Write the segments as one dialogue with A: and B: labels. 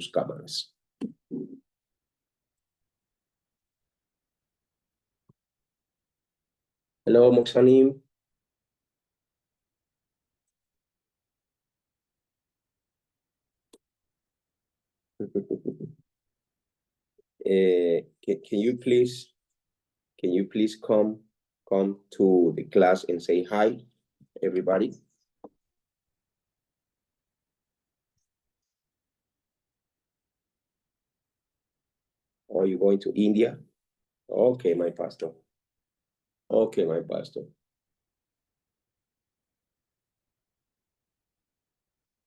A: sus cámaras. Hello, Moxanim. Can you please come to the class and say hi, everybody? Are you going to India? Okay, my pastor. Okay, my pastor.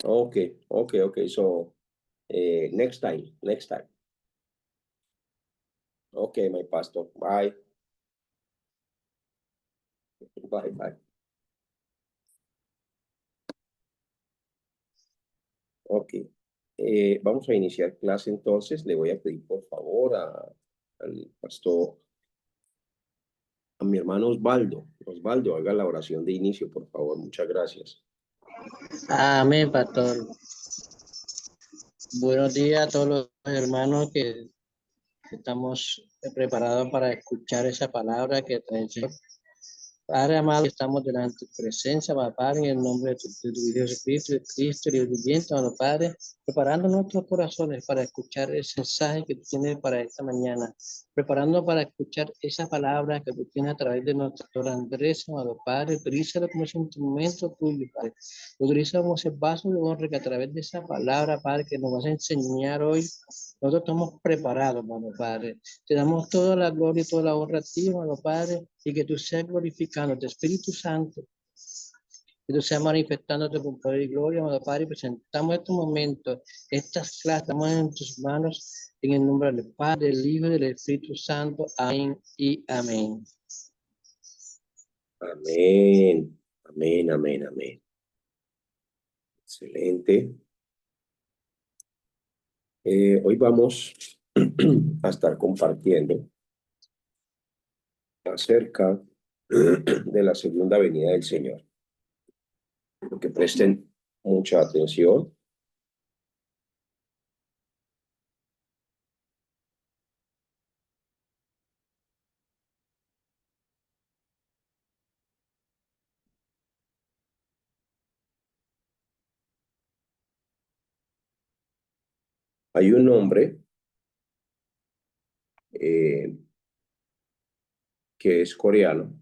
A: Okay. So, next time. Okay, my pastor. Bye. Bye. Ok. Vamos a iniciar clase entonces. Le voy a pedir por favor al pastor, a mi hermano Osvaldo. Osvaldo, haga la oración de inicio, por favor. Muchas gracias.
B: Amén, pastor. Buenos días a todos los hermanos que estamos preparados para escuchar esa palabra que trae el Señor. Padre amado, estamos delante de tu presencia, Padre, en el nombre de tu Hijo Jesucristo, de Cristo, y el viviente, amado Padre, preparando nuestros corazones para escuchar ese mensaje que tú tienes para esta mañana, preparando para escuchar esa palabra que tú tienes a través de nuestro doctor Andrés, amado Padre. Utilízalo como ese instrumento tuyo, Padre. Utilízalo como ese vaso de honra que a través de esa palabra, Padre, que nos vas a enseñar hoy, nosotros estamos preparados, amado Padre. Te damos toda la gloria y toda la honra a ti, amado Padre, y que tú seas glorificándote, Espíritu Santo, que tú seas manifestándote con poder y gloria, amado Padre, y presentamos estos momentos, estas clases, estamos en tus manos, en el nombre del Padre, del Hijo y del Espíritu Santo. Amén y amén.
A: Amén. Excelente. Hoy vamos a estar compartiendo acerca de la segunda venida del Señor. Que presten mucha atención. Hay un hombre que es coreano.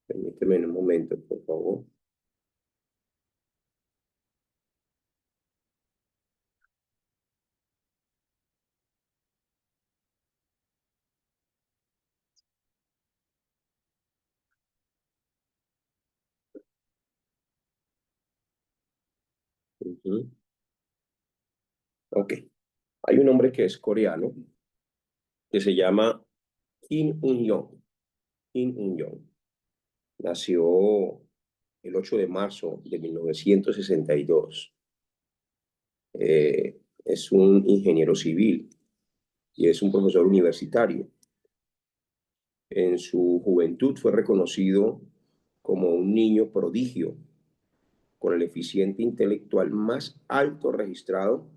A: Permíteme un momento, por favor. Ok. Hay un hombre que es coreano que se llama Kim Un-yong. Kim Un-yong. Nació el 8 de marzo de 1962. Es un ingeniero civil y es un profesor universitario. En su juventud fue reconocido como un niño prodigio, con el eficiente intelectual más alto registrado,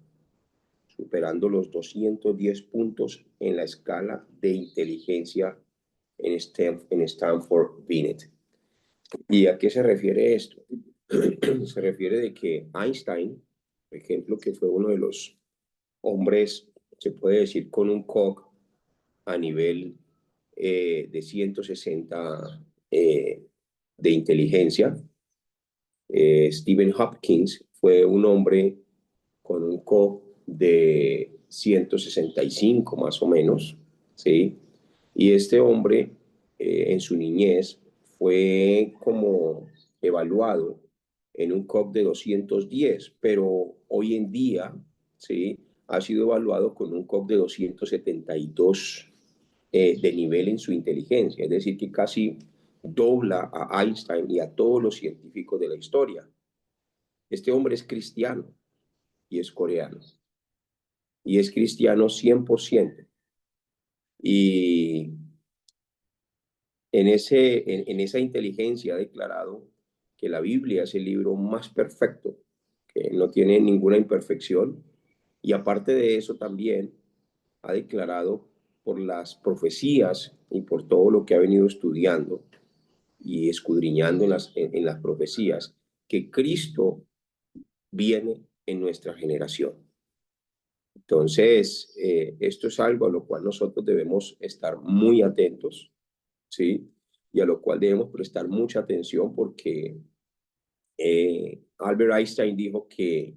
A: superando los 210 puntos en la escala de inteligencia en Stanford Binet. ¿Y a qué se refiere esto? Se refiere de que Einstein, por ejemplo, que fue uno de los hombres, se puede decir, con un COC a nivel de 160 de inteligencia. Stephen Hopkins fue un hombre con un COC de 165 más o menos, ¿sí? Y este hombre en su niñez fue como evaluado en un COC de 210, pero hoy en día, ¿sí?, ha sido evaluado con un COC de 272 de nivel en su inteligencia, es decir, que casi dobla a Einstein y a todos los científicos de la historia. Este hombre es cristiano y es coreano, y es cristiano 100%. Y en esa inteligencia ha declarado que la Biblia es el libro más perfecto, que no tiene ninguna imperfección, y aparte de eso también ha declarado por las profecías y por todo lo que ha venido estudiando y escudriñando en las profecías, que Cristo viene en nuestra generación. Entonces, esto es algo a lo cual nosotros debemos estar muy atentos, ¿sí? Y a lo cual debemos prestar mucha atención porque Albert Einstein dijo que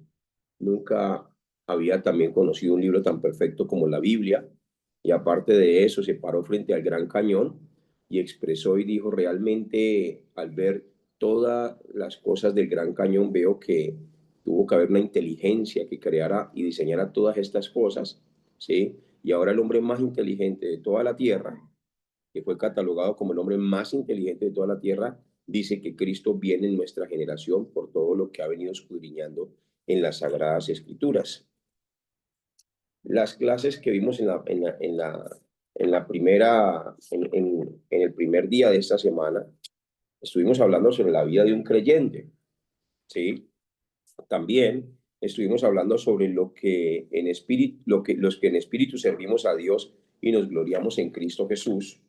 A: nunca había también conocido un libro tan perfecto como la Biblia, y aparte de eso se paró frente al Gran Cañón y expresó y dijo, realmente al ver todas las cosas del Gran Cañón veo que tuvo que haber una inteligencia que creara y diseñara todas estas cosas, ¿sí? Y ahora el hombre más inteligente de toda la tierra, que fue catalogado como el hombre más inteligente de toda la tierra, dice que Cristo viene en nuestra generación por todo lo que ha venido escudriñando en las Sagradas Escrituras. Las clases que vimos en la primera, en el primer día de esta semana, estuvimos hablando sobre la vida de un creyente, ¿sí? También estuvimos hablando sobre lo que en espíritu, los que en espíritu servimos a Dios y nos gloriamos en Cristo Jesús.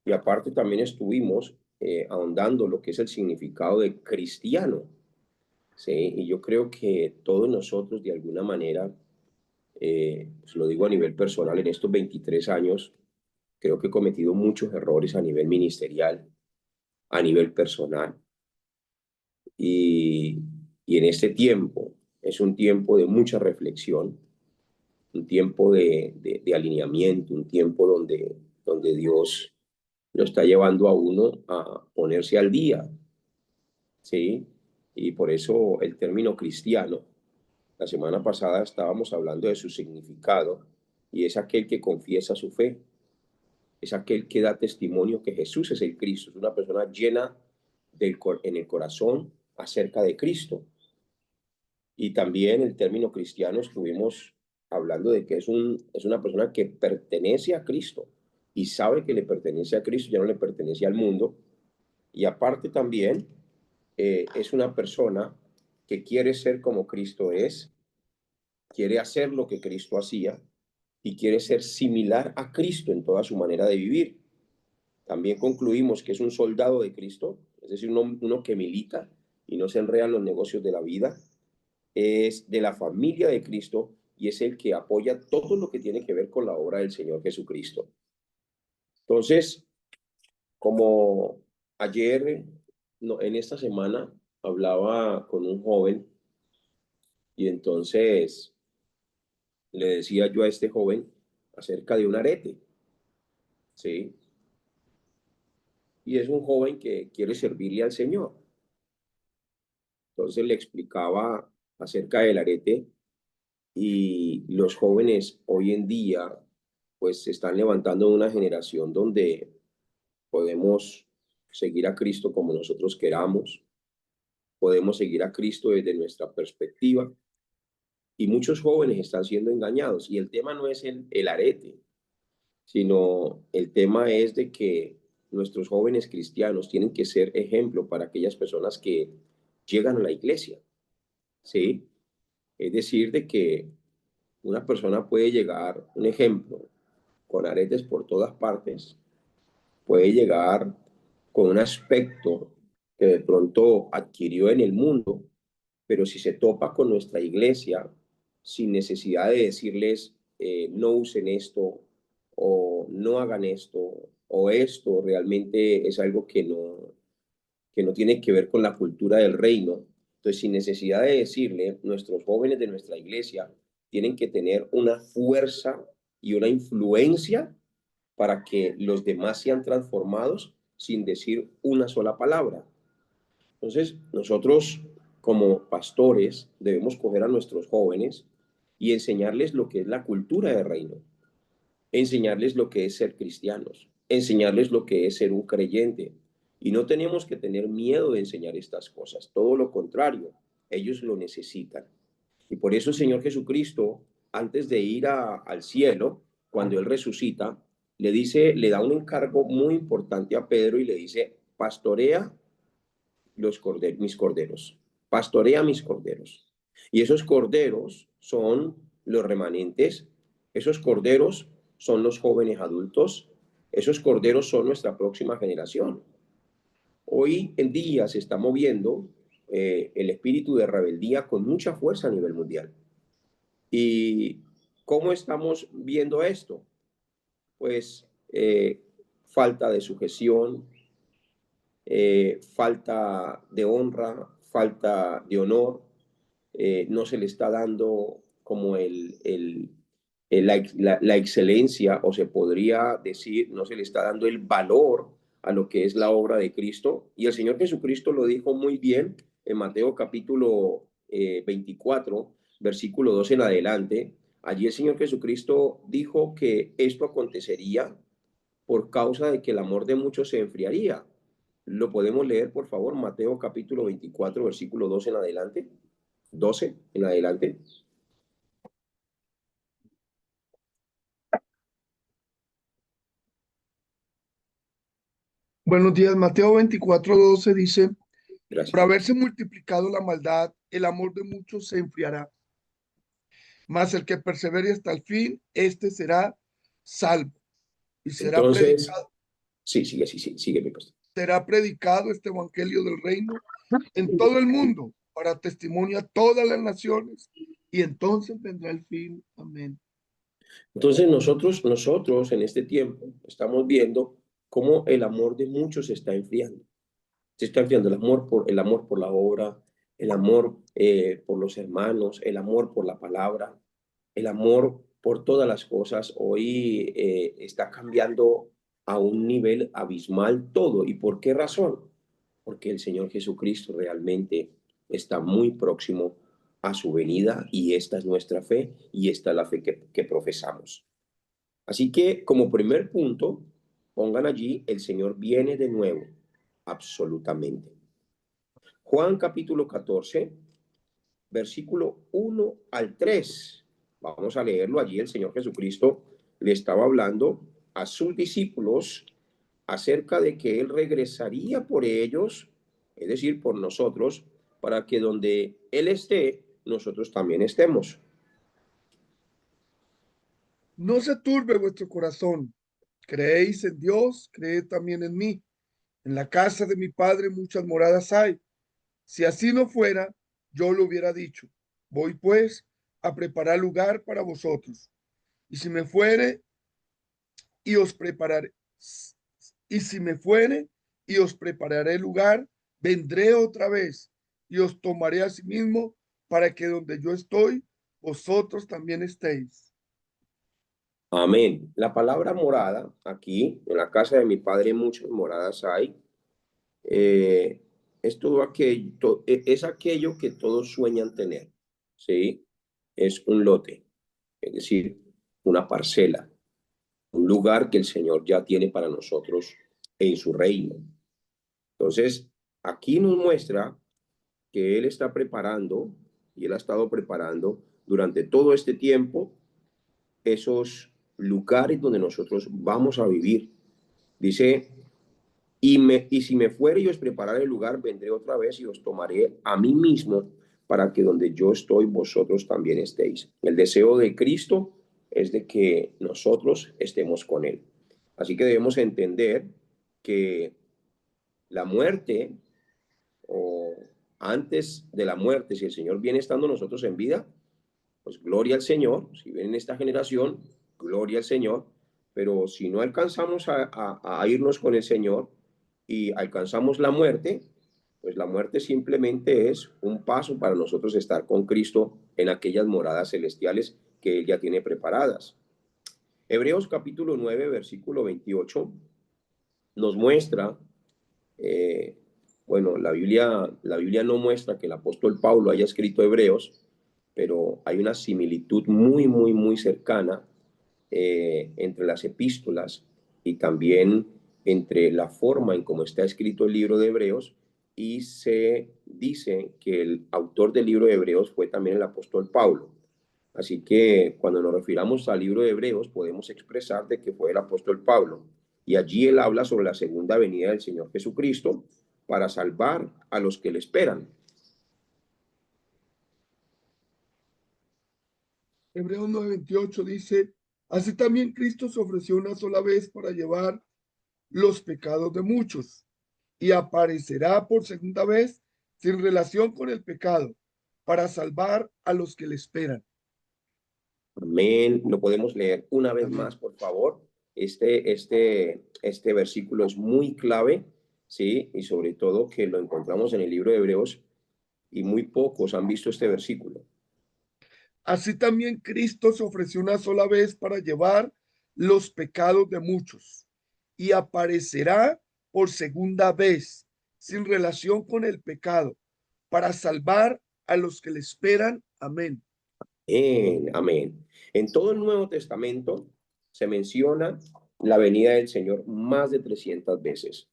A: Y aparte también estuvimos ahondando lo que es el significado de cristiano, ¿sí? Y yo creo que todos nosotros de alguna manera, pues lo digo a nivel personal, en estos 23 años, creo que he cometido muchos errores a nivel ministerial, a nivel personal. Y, y en este tiempo es un tiempo de mucha reflexión, un tiempo de alineamiento, un tiempo donde Dios lo está llevando a uno a ponerse al día, ¿sí? Y por eso el término cristiano, la semana pasada estábamos hablando de su significado, y es aquel que confiesa su fe, es aquel que da testimonio que Jesús es el Cristo, es una persona llena en el corazón acerca de Cristo. Y también el término cristiano estuvimos hablando de que es una persona que pertenece a Cristo y sabe que le pertenece a Cristo, ya no le pertenece al mundo. Y aparte también es una persona que quiere ser como Cristo es, quiere hacer lo que Cristo hacía y quiere ser similar a Cristo en toda su manera de vivir. También concluimos que es un soldado de Cristo, es decir, uno que milita y no se enreda en los negocios de la vida, es de la familia de Cristo y es el que apoya todo lo que tiene que ver con la obra del Señor Jesucristo. Entonces, como ayer, no, en esta semana, hablaba con un joven y entonces le decía yo a este joven acerca de un arete, ¿sí? Y es un joven que quiere servirle al Señor. Entonces le explicaba acerca del arete, y los jóvenes hoy en día pues se están levantando una generación donde podemos seguir a Cristo como nosotros queramos, podemos seguir a Cristo desde nuestra perspectiva, y muchos jóvenes están siendo engañados. Y el tema no es el arete, sino el tema es de que nuestros jóvenes cristianos tienen que ser ejemplo para aquellas personas que llegan a la iglesia, ¿sí? Es decir, de que una persona puede llegar, un ejemplo, con aretes por todas partes, puede llegar con un aspecto que de pronto adquirió en el mundo, pero si se topa con nuestra iglesia, sin necesidad de decirles no usen esto o no hagan esto o esto realmente es algo que no tiene que ver con la cultura del reino. Entonces, sin necesidad de decirle, nuestros jóvenes de nuestra iglesia tienen que tener una fuerza y una influencia para que los demás sean transformados sin decir una sola palabra. Entonces, nosotros como pastores debemos coger a nuestros jóvenes y enseñarles lo que es la cultura del reino, enseñarles lo que es ser cristianos, enseñarles lo que es ser un creyente. Y no tenemos que tener miedo de enseñar estas cosas, todo lo contrario, ellos lo necesitan. Y por eso el Señor Jesucristo, antes de ir al cielo, cuando Él resucita, le dice, le da un encargo muy importante a Pedro y le dice, pastorea mis corderos. Pastorea mis corderos. Y esos corderos son los remanentes. Esos corderos son los jóvenes adultos. Esos corderos son nuestra próxima generación. Hoy en día se está moviendo el espíritu de rebeldía con mucha fuerza a nivel mundial. ¿Y cómo estamos viendo esto? Pues falta de sujeción, falta de honra, falta de honor, no se le está dando como la excelencia, o se podría decir, no se le está dando el valor a lo que es la obra de Cristo. Y el Señor Jesucristo lo dijo muy bien en Mateo capítulo 24, versículo 2 en adelante. Allí el Señor Jesucristo dijo que esto acontecería por causa de que el amor de muchos se enfriaría. Lo podemos leer, por favor, Mateo capítulo 24, versículo 2 en adelante. 12 en adelante.
C: Buenos días, Mateo 24:12 dice, por
A: Gracias.
C: haberse multiplicado la maldad, el amor de muchos se enfriará, mas el que persevere hasta el fin, este será salvo. Y
A: Entonces, sí, sigue, mi pastor.
C: será predicado este evangelio del reino en todo el mundo para testimonio a todas las naciones, y entonces vendrá el fin. Amén.
A: Entonces nosotros en este tiempo estamos viendo cómo el amor de muchos se está enfriando. Se está enfriando el amor por la obra, el amor por los hermanos, el amor por la palabra, el amor por todas las cosas. Hoy está cambiando a un nivel abismal todo. ¿Y por qué razón? Porque el Señor Jesucristo realmente está muy próximo a su venida, y esta es nuestra fe, y esta es la fe que profesamos. Así que como primer punto, pongan allí: el Señor viene de nuevo, absolutamente. Juan capítulo 14, versículo 1 al 3. Vamos a leerlo. Allí el Señor Jesucristo le estaba hablando a sus discípulos acerca de que Él regresaría por ellos, es decir, por nosotros, para que donde Él esté, nosotros también estemos.
C: No se turbe vuestro corazón. Creéis en Dios, creed también en mí. En la casa de mi Padre muchas moradas hay. Si así no fuera, yo lo hubiera dicho. Voy pues a preparar lugar para vosotros. Y si me fuere y os prepararé, y si me fuere y os prepararé lugar, vendré otra vez y os tomaré a sí mismo, para que donde yo estoy, vosotros también estéis.
A: Amén. La palabra morada, aquí, en la casa de mi Padre muchas moradas hay. eh, es todo aquello, es aquello que todos sueñan tener, ¿sí? Es un lote, es decir, una parcela, un lugar que el Señor ya tiene para nosotros en su reino. Entonces, aquí nos muestra que Él está preparando, y Él ha estado preparando durante todo este tiempo, esos lugares donde nosotros vamos a vivir. Dice: y si me fuere y os prepararé el lugar, vendré otra vez y os tomaré a mí mismo, para que donde yo estoy, vosotros también estéis. El deseo de Cristo es de que nosotros estemos con Él. Así que debemos entender que la muerte, o antes de la muerte, si el Señor viene estando nosotros en vida, pues gloria al Señor. Si viene en esta generación, gloria al Señor. Pero si no alcanzamos a irnos con el Señor y alcanzamos la muerte, pues la muerte simplemente es un paso para nosotros estar con Cristo en aquellas moradas celestiales que Él ya tiene preparadas. Hebreos capítulo 9, versículo 28 nos muestra, eh, bueno, la Biblia no muestra que el apóstol Pablo haya escrito Hebreos, pero hay una similitud muy, muy, muy cercana entre las epístolas, y también entre la forma en cómo está escrito el libro de Hebreos, y se dice que el autor del libro de Hebreos fue también el apóstol Pablo. Así que cuando nos refiramos al libro de Hebreos, podemos expresar de que fue el apóstol Pablo. Y allí él habla sobre la segunda venida del Señor Jesucristo, para salvar a los que le esperan.
C: Hebreos 9:28 dice, así también Cristo se ofreció una sola vez para llevar los pecados de muchos y aparecerá por segunda vez sin relación con el pecado para salvar a los que le esperan.
A: Amén. Lo podemos leer una vez
C: Amén.
A: más, por favor. Este versículo es muy clave, ¿sí? Y sobre todo que lo encontramos en el libro de Hebreos y muy pocos han visto este versículo.
C: Así también Cristo se ofreció una sola vez para llevar los pecados de muchos y aparecerá por segunda vez sin relación con el pecado para salvar a los que le esperan. Amén.
A: Amén. En todo el Nuevo Testamento se menciona la venida del Señor más de 300 veces.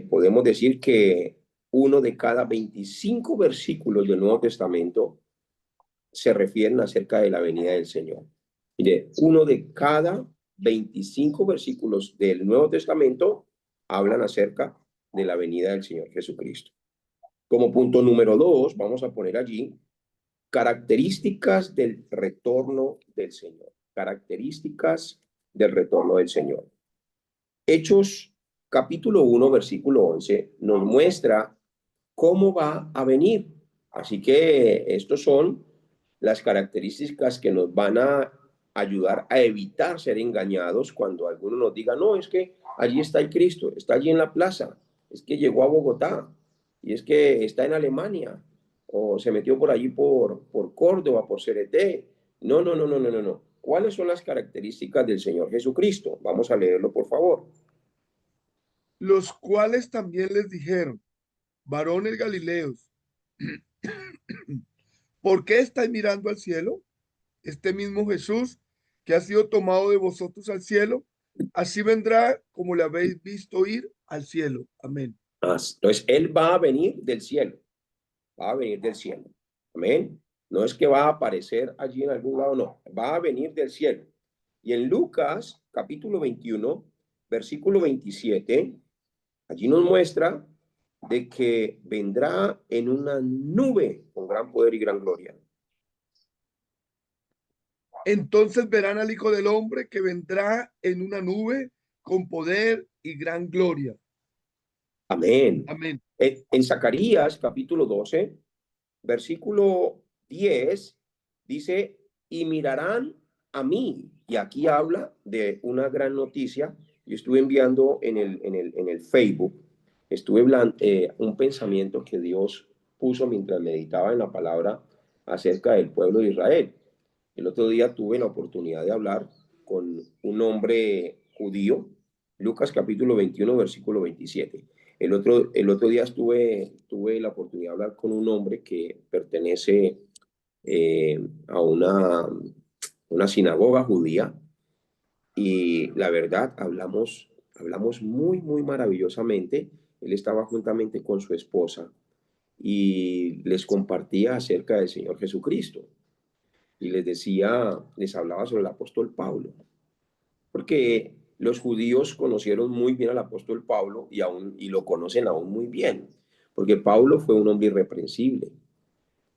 A: Podemos decir que uno de cada 25 versículos del Nuevo Testamento se refieren acerca de la venida del Señor. Mire, uno de cada 25 versículos del Nuevo Testamento hablan acerca de la venida del Señor Jesucristo. Como punto número 2, vamos a poner allí características del retorno del Señor. Características del retorno del Señor. Hechos capítulo 1, versículo 11, nos muestra cómo va a venir. Así que estos son las características que nos van a ayudar a evitar ser engañados cuando alguno nos diga, no, es que allí está el Cristo, está allí en la plaza, es que llegó a Bogotá, y es que está en Alemania, o se metió por allí por Córdoba, por Cereté. No, no, no, no, no, no, no. ¿Cuáles son las características del Señor Jesucristo? Vamos a leerlo, por favor.
C: Los cuales también les dijeron, varones galileos, ¿por qué estáis mirando al cielo? Este mismo Jesús que ha sido tomado de vosotros al cielo, así vendrá como le habéis visto ir al cielo. Amén.
A: Entonces, Él va a venir del cielo, va a venir del cielo. Amén. No es que va a aparecer allí en algún lado, no, va a venir del cielo. Y en Lucas, capítulo 21, versículo 27, allí nos muestra de que vendrá en una nube con gran poder y gran gloria.
C: Entonces verán al Hijo del Hombre que vendrá en una nube con poder y gran gloria.
A: Amén.
C: Amén.
A: En Zacarías, capítulo 12, versículo 10, dice, y mirarán a mí. Y aquí habla de una gran noticia. Yo estuve enviando en el Facebook, estuve un pensamiento que Dios puso mientras meditaba en la palabra acerca del pueblo de Israel. El otro día tuve la oportunidad de hablar con un hombre judío, Lucas capítulo 21, versículo 27. El otro día tuve la oportunidad de hablar con un hombre que pertenece a una sinagoga judía y la verdad hablamos muy, muy maravillosamente. Él estaba juntamente con su esposa y les compartía acerca del Señor Jesucristo y les hablaba sobre el apóstol Pablo, porque los judíos conocieron muy bien al apóstol Pablo y lo conocen aún muy bien, porque Pablo fue un hombre irreprensible.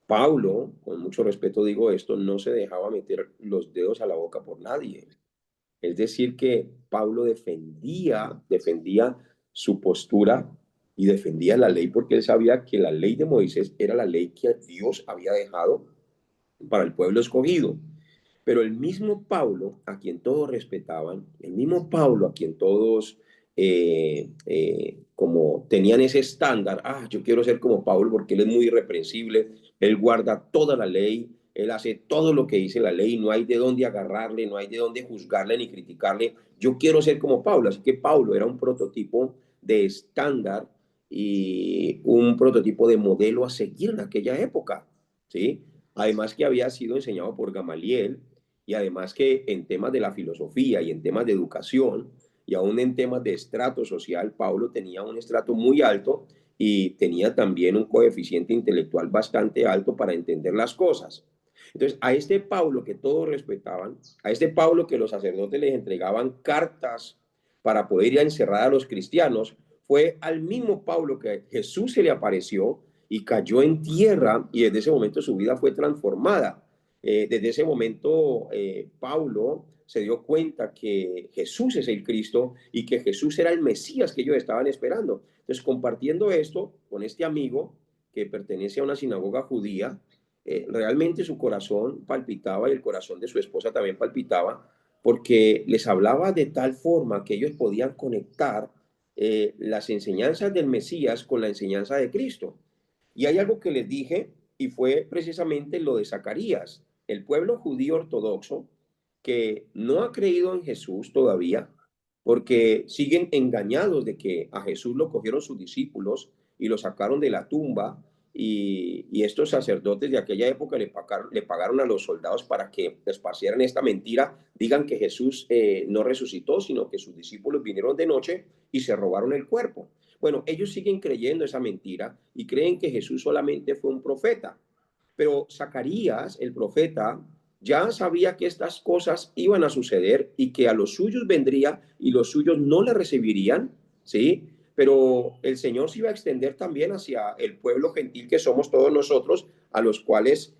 A: Pablo, con mucho respeto digo esto, no se dejaba meter los dedos a la boca por nadie. Es decir, que Pablo defendía su postura y defendía la ley porque él sabía que la ley de Moisés era la ley que Dios había dejado para el pueblo escogido. Pero el mismo Pablo, a quien todos respetaban, el mismo Pablo, a quien todos como tenían ese estándar, yo quiero ser como Pablo porque él es muy irreprensible, él guarda toda la ley, él hace todo lo que dice la ley, no hay de dónde agarrarle, no hay de dónde juzgarle ni criticarle, yo quiero ser como Pablo. Así que Pablo era un prototipo de estándar y un prototipo de modelo a seguir en aquella época, ¿sí? Además que había sido enseñado por Gamaliel y además que en temas de la filosofía y en temas de educación y aún en temas de estrato social, Pablo tenía un estrato muy alto y tenía también un coeficiente intelectual bastante alto para entender las cosas. Entonces, a este Pablo que todos respetaban, a este Pablo que los sacerdotes les entregaban cartas para poder ir a encerrar a los cristianos, fue al mismo Pablo que Jesús se le apareció y cayó en tierra, y desde ese momento su vida fue transformada. Desde ese momento Pablo se dio cuenta que Jesús es el Cristo y que Jesús era el Mesías que ellos estaban esperando. Entonces, compartiendo esto con este amigo que pertenece a una sinagoga judía, realmente su corazón palpitaba y el corazón de su esposa también palpitaba, porque les hablaba de tal forma que ellos podían conectar las enseñanzas del Mesías con la enseñanza de Cristo. Y hay algo que les dije, y fue precisamente lo de Zacarías. El pueblo judío ortodoxo que no ha creído en Jesús todavía, porque siguen engañados de que a Jesús lo cogieron sus discípulos y lo sacaron de la tumba, y estos sacerdotes de aquella época le pagaron a los soldados para que esparcieran esta mentira, digan que Jesús no resucitó, sino que sus discípulos vinieron de noche y se robaron el cuerpo. Bueno, ellos siguen creyendo esa mentira y creen que Jesús solamente fue un profeta. Pero Zacarías, el profeta, ya sabía que estas cosas iban a suceder y que a los suyos vendría y los suyos no le recibirían, ¿sí? Pero el Señor se iba a extender también hacia el pueblo gentil que somos todos nosotros, a los cuales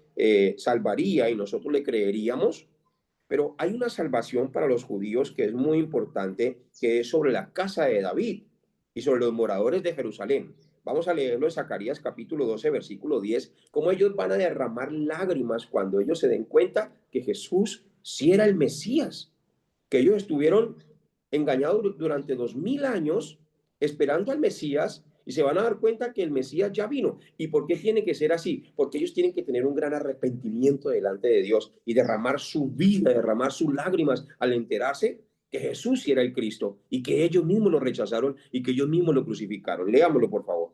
A: salvaría y nosotros le creeríamos. Pero hay una salvación para los judíos que es muy importante, que es sobre la casa de David y sobre los moradores de Jerusalén. Vamos a leerlo en Zacarías capítulo 12, versículo 10, cómo ellos van a derramar lágrimas cuando ellos se den cuenta que Jesús sí era el Mesías, que ellos estuvieron engañados durante 2000 años esperando al Mesías, y se van a dar cuenta que el Mesías ya vino. ¿Y por qué tiene que ser así? Porque ellos tienen que tener un gran arrepentimiento delante de Dios y derramar su vida, derramar sus lágrimas al enterarse que Jesús sí era el Cristo y que ellos mismos lo rechazaron y que ellos mismos lo crucificaron. Leámoslo, por favor.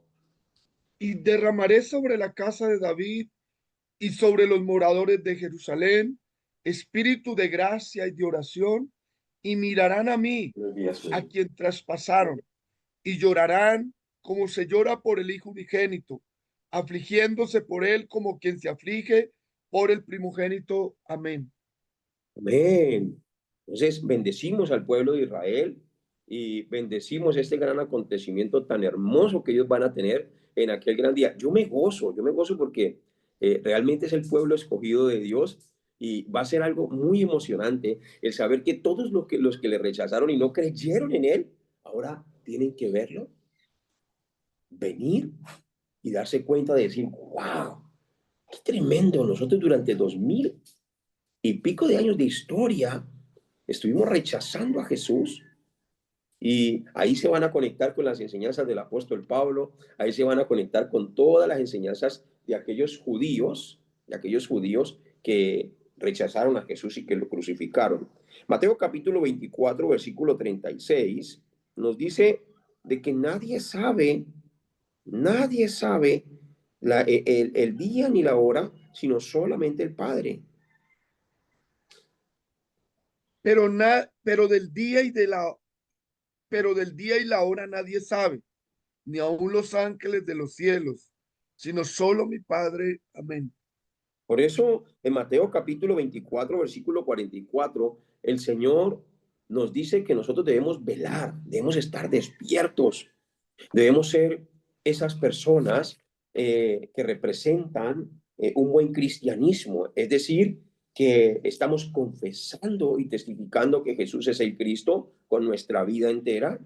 C: Y derramaré sobre la casa de David y sobre los moradores de Jerusalén espíritu de gracia y de oración, y mirarán a mí, a quien traspasaron, y llorarán como se llora por el hijo unigénito, afligiéndose por él como quien se aflige por el primogénito. Amén.
A: Amén. Entonces, bendecimos al pueblo de Israel y bendecimos este gran acontecimiento tan hermoso que ellos van a tener en aquel gran día. Yo me gozo porque realmente es el pueblo escogido de Dios, y va a ser algo muy emocionante el saber que todos los que le rechazaron y no creyeron en él, ahora tienen que verlo, venir y darse cuenta de decir, wow, qué tremendo. Nosotros durante 2000 y pico de años de historia estuvimos rechazando a Jesús, y ahí se van a conectar con las enseñanzas del apóstol Pablo, ahí se van a conectar con todas las enseñanzas de aquellos judíos que rechazaron a Jesús y que lo crucificaron. Mateo capítulo 24, versículo 36, nos dice de que nadie sabe el día ni la hora, sino solamente el Padre.
C: Pero del día y la hora nadie sabe, ni aun los ángeles de los cielos, sino solo mi Padre. Amén.
A: Por eso, en Mateo capítulo 24, versículo 44, el Señor nos dice que nosotros debemos velar, debemos estar despiertos, debemos ser esas personas que representan un buen cristianismo, es decir, que estamos confesando y testificando que Jesús es el Cristo con nuestra vida entera.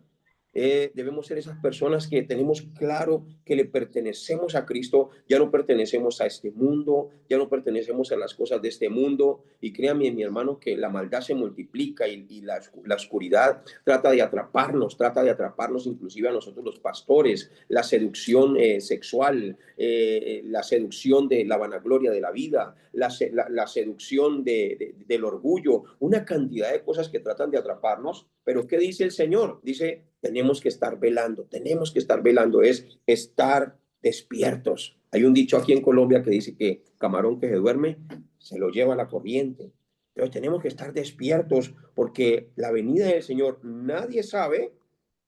A: Debemos ser esas personas que tenemos claro que le pertenecemos a Cristo, ya no pertenecemos a este mundo, ya no pertenecemos a las cosas de este mundo. Y créame, mi hermano, que la maldad se multiplica, y la oscuridad trata de atraparnos inclusive a nosotros los pastores, la seducción sexual, la seducción de la vanagloria de la vida, la seducción del orgullo, una cantidad de cosas que tratan de atraparnos. Pero ¿qué dice el Señor? Dice, tenemos que estar velando, es estar despiertos. Hay un dicho aquí en Colombia que dice que camarón que se duerme se lo lleva la corriente. Entonces tenemos que estar despiertos, porque la venida del Señor nadie sabe,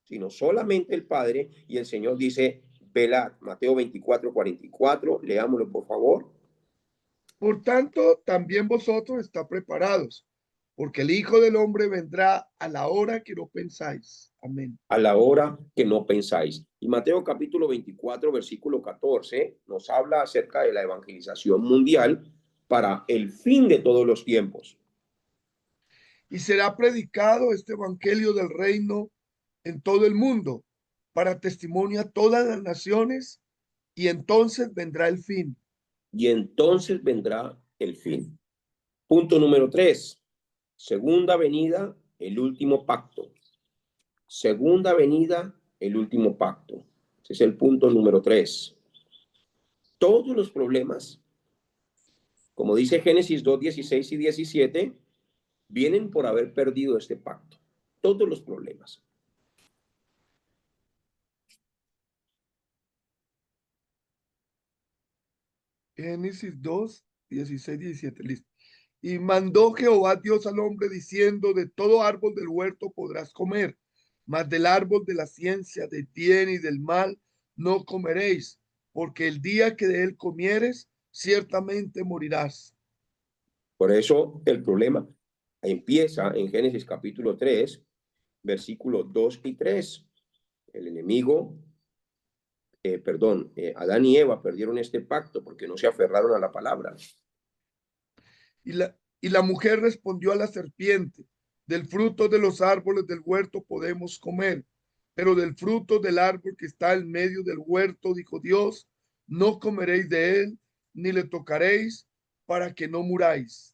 A: sino solamente el Padre. Y el Señor dice, velad. Mateo 24, 44, leámoslo por favor.
C: Por tanto, también vosotros está preparados, porque el Hijo del Hombre vendrá a la hora que no pensáis. Amén.
A: A la hora que no pensáis. Y Mateo capítulo 24, versículo 14, nos habla acerca de la evangelización mundial para el fin de todos los tiempos.
C: Y será predicado este evangelio del reino en todo el mundo para testimonio a todas las naciones, y entonces vendrá el fin.
A: Y entonces vendrá el fin. Punto número 3. Segunda venida, el último pacto. Segunda venida, el último pacto. Ese es el punto número 3. Todos los problemas, como dice Génesis 2, 16 y 17, vienen por haber perdido este pacto. Todos los problemas.
C: Génesis 2, 16, 17. Listo. Y mandó Jehová Dios al hombre diciendo, de todo árbol del huerto podrás comer, mas del árbol de la ciencia del bien y del mal no comeréis, porque el día que de él comieres, ciertamente morirás.
A: Por eso el problema empieza en Génesis capítulo 3, versículos 2 y 3. El enemigo, Adán y Eva perdieron este pacto porque no se aferraron a la palabra.
C: Y la mujer respondió a la serpiente, del fruto de los árboles del huerto podemos comer, pero del fruto del árbol que está en medio del huerto, dijo Dios, no comeréis de él, ni le tocaréis, para que no muráis.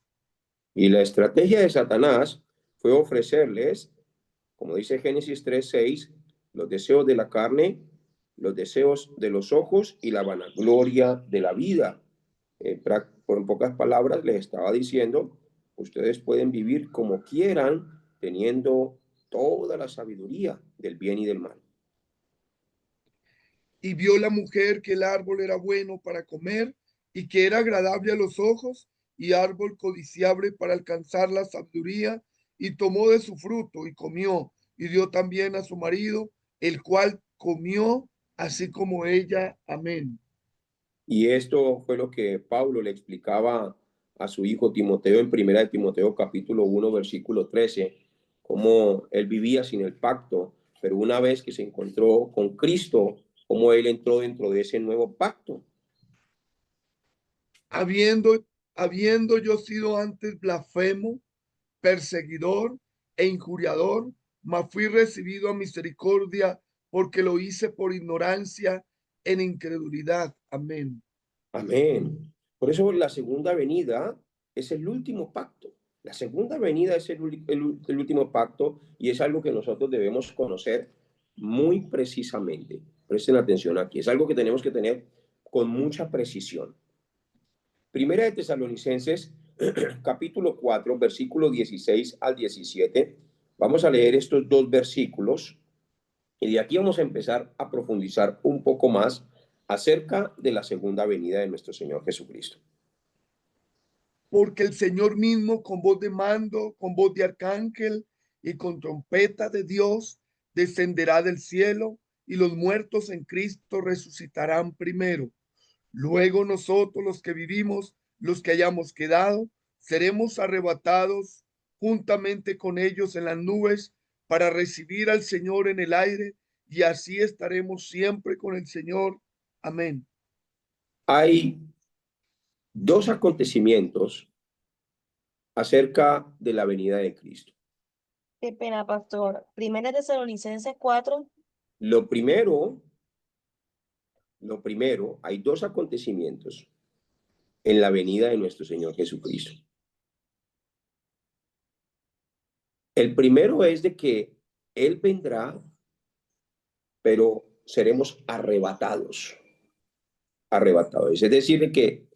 A: Y la estrategia de Satanás fue ofrecerles, como dice Génesis 3:6, los deseos de la carne, los deseos de los ojos y la vanagloria de la vida. Por pocas palabras, les estaba diciendo, ustedes pueden vivir como quieran, teniendo toda la sabiduría del bien y del mal.
C: Y vio la mujer que el árbol era bueno para comer y que era agradable a los ojos y árbol codiciable para alcanzar la sabiduría, y tomó de su fruto y comió, y dio también a su marido, el cual comió así como ella. Amén.
A: Y esto fue lo que Pablo le explicaba a su hijo Timoteo en primera de Timoteo capítulo 1 versículo 13, cómo él vivía sin el pacto, pero una vez que se encontró con Cristo, cómo él entró dentro de ese nuevo pacto.
C: Habiendo yo sido antes blasfemo, perseguidor e injuriador, mas fui recibido a misericordia porque lo hice por ignorancia en incredulidad. Amén.
A: Amén. Por eso la segunda venida es el último pacto. La segunda venida es el último pacto y es algo que nosotros debemos conocer muy precisamente. Presten atención aquí. Es algo que tenemos que tener con mucha precisión. Primera de Tesalonicenses, capítulo 4, versículo 16 al 17. Vamos a leer estos dos versículos y de aquí vamos a empezar a profundizar un poco más acerca de la segunda venida de nuestro Señor Jesucristo.
C: Porque el Señor mismo, con voz de mando, con voz de arcángel y con trompeta de Dios, descenderá del cielo, y los muertos en Cristo resucitarán primero. Luego nosotros, los que vivimos, los que hayamos quedado, seremos arrebatados juntamente con ellos en las nubes para recibir al Señor en el aire, y así estaremos siempre con el Señor. Amén.
A: Hay dos acontecimientos acerca de la venida de Cristo.
D: Qué pena, pastor. Primera de Tesalonicenses 4.
A: Lo primero, hay dos acontecimientos en la venida de nuestro Señor Jesucristo. El primero es de que Él vendrá, pero seremos arrebatados. Arrebatados. Es decir, de que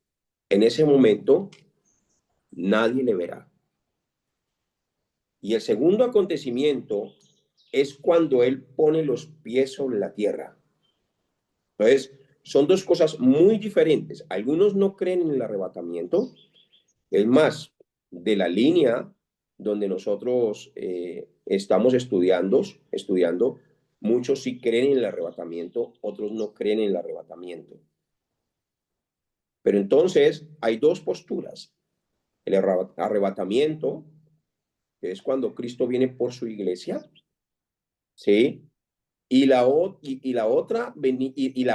A: en ese momento nadie le verá. Y el segundo acontecimiento es cuando Él pone los pies sobre la tierra. Entonces, son dos cosas muy diferentes. Algunos no creen en el arrebatamiento. Es más, de la línea donde nosotros estamos estudiando, muchos sí creen en el arrebatamiento, otros no creen en el arrebatamiento. Pero entonces hay dos posturas. El arrebatamiento que es cuando Cristo viene por su iglesia, ¿sí? Y la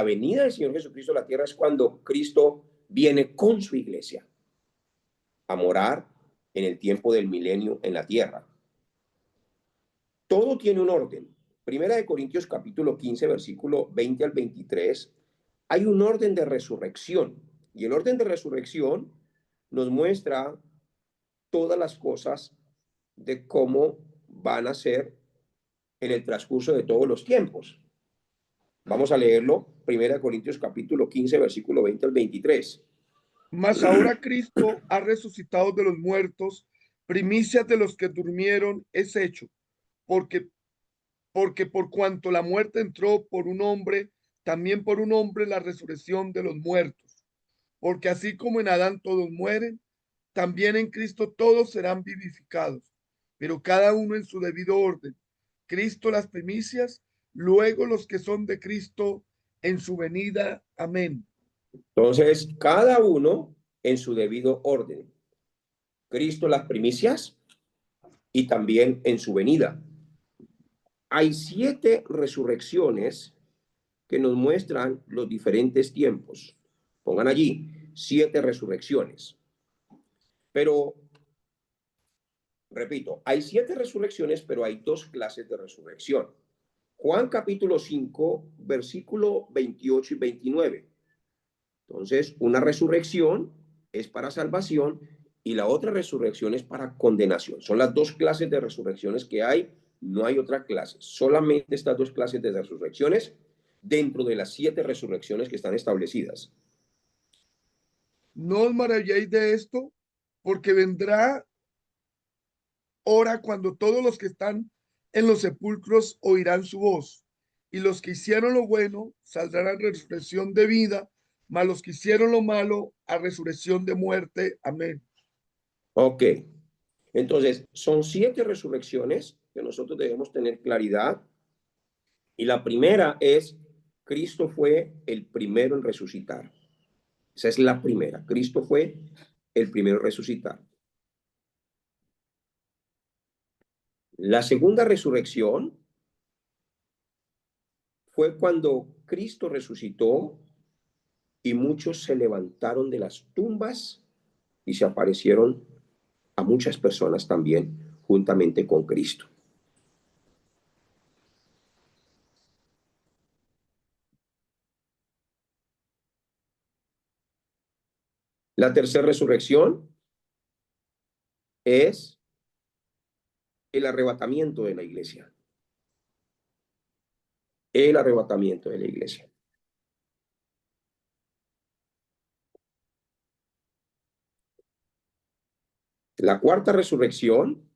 A: venida del Señor Jesucristo a la tierra es cuando Cristo viene con su iglesia a morar en el tiempo del milenio en la tierra. Todo tiene un orden. Primera de Corintios capítulo 15, versículo 20 al 23, hay un orden de resurrección. Y el orden de resurrección nos muestra todas las cosas de cómo van a ser en el transcurso de todos los tiempos. Vamos a leerlo, Primera de Corintios capítulo 15, versículo 20 al 23.
C: Mas ahora Cristo ha resucitado de los muertos, primicias de los que durmieron es hecho, porque por cuanto la muerte entró por un hombre, también por un hombre la resurrección de los muertos. Porque así como en Adán todos mueren, también en Cristo todos serán vivificados, pero cada uno en su debido orden. Cristo las primicias, luego los que son de Cristo en su venida. Amén.
A: Entonces, cada uno en su debido orden. Cristo las primicias y también en su venida. Hay 7 resurrecciones que nos muestran los diferentes tiempos. Pongan allí 7 resurrecciones. Pero, repito, hay 7 resurrecciones, pero hay 2 clases de resurrección. Juan capítulo 5, versículo 28 y 29. Entonces, una resurrección es para salvación y la otra resurrección es para condenación. Son las 2 clases de resurrecciones que hay, no hay otra clase. Solamente estas 2 clases de resurrecciones dentro de las 7 resurrecciones que están establecidas.
C: No os maravilléis de esto, porque vendrá hora cuando todos los que están en los sepulcros oirán su voz, y los que hicieron lo bueno saldrán a resurrección de vida, mas los que hicieron lo malo a resurrección de muerte. Amén.
A: Ok, entonces son 7 resurrecciones que nosotros debemos tener claridad. Y la primera es, Cristo fue el primero en resucitar. Esa es la primera. Cristo fue el primero en resucitar. La segunda resurrección fue cuando Cristo resucitó y muchos se levantaron de las tumbas y se aparecieron a muchas personas también juntamente con Cristo. La tercera resurrección es el arrebatamiento de la iglesia. El arrebatamiento de la iglesia. La cuarta resurrección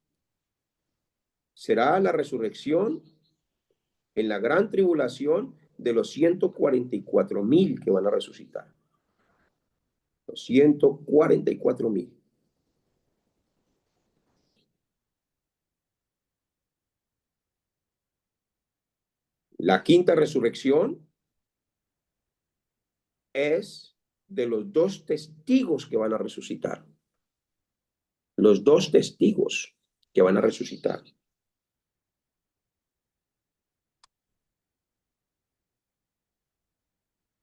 A: será la resurrección en la gran tribulación de los 144,000 que van a resucitar. Los 144,000. La quinta resurrección es de los 2 testigos que van a resucitar. Los 2 testigos que van a resucitar.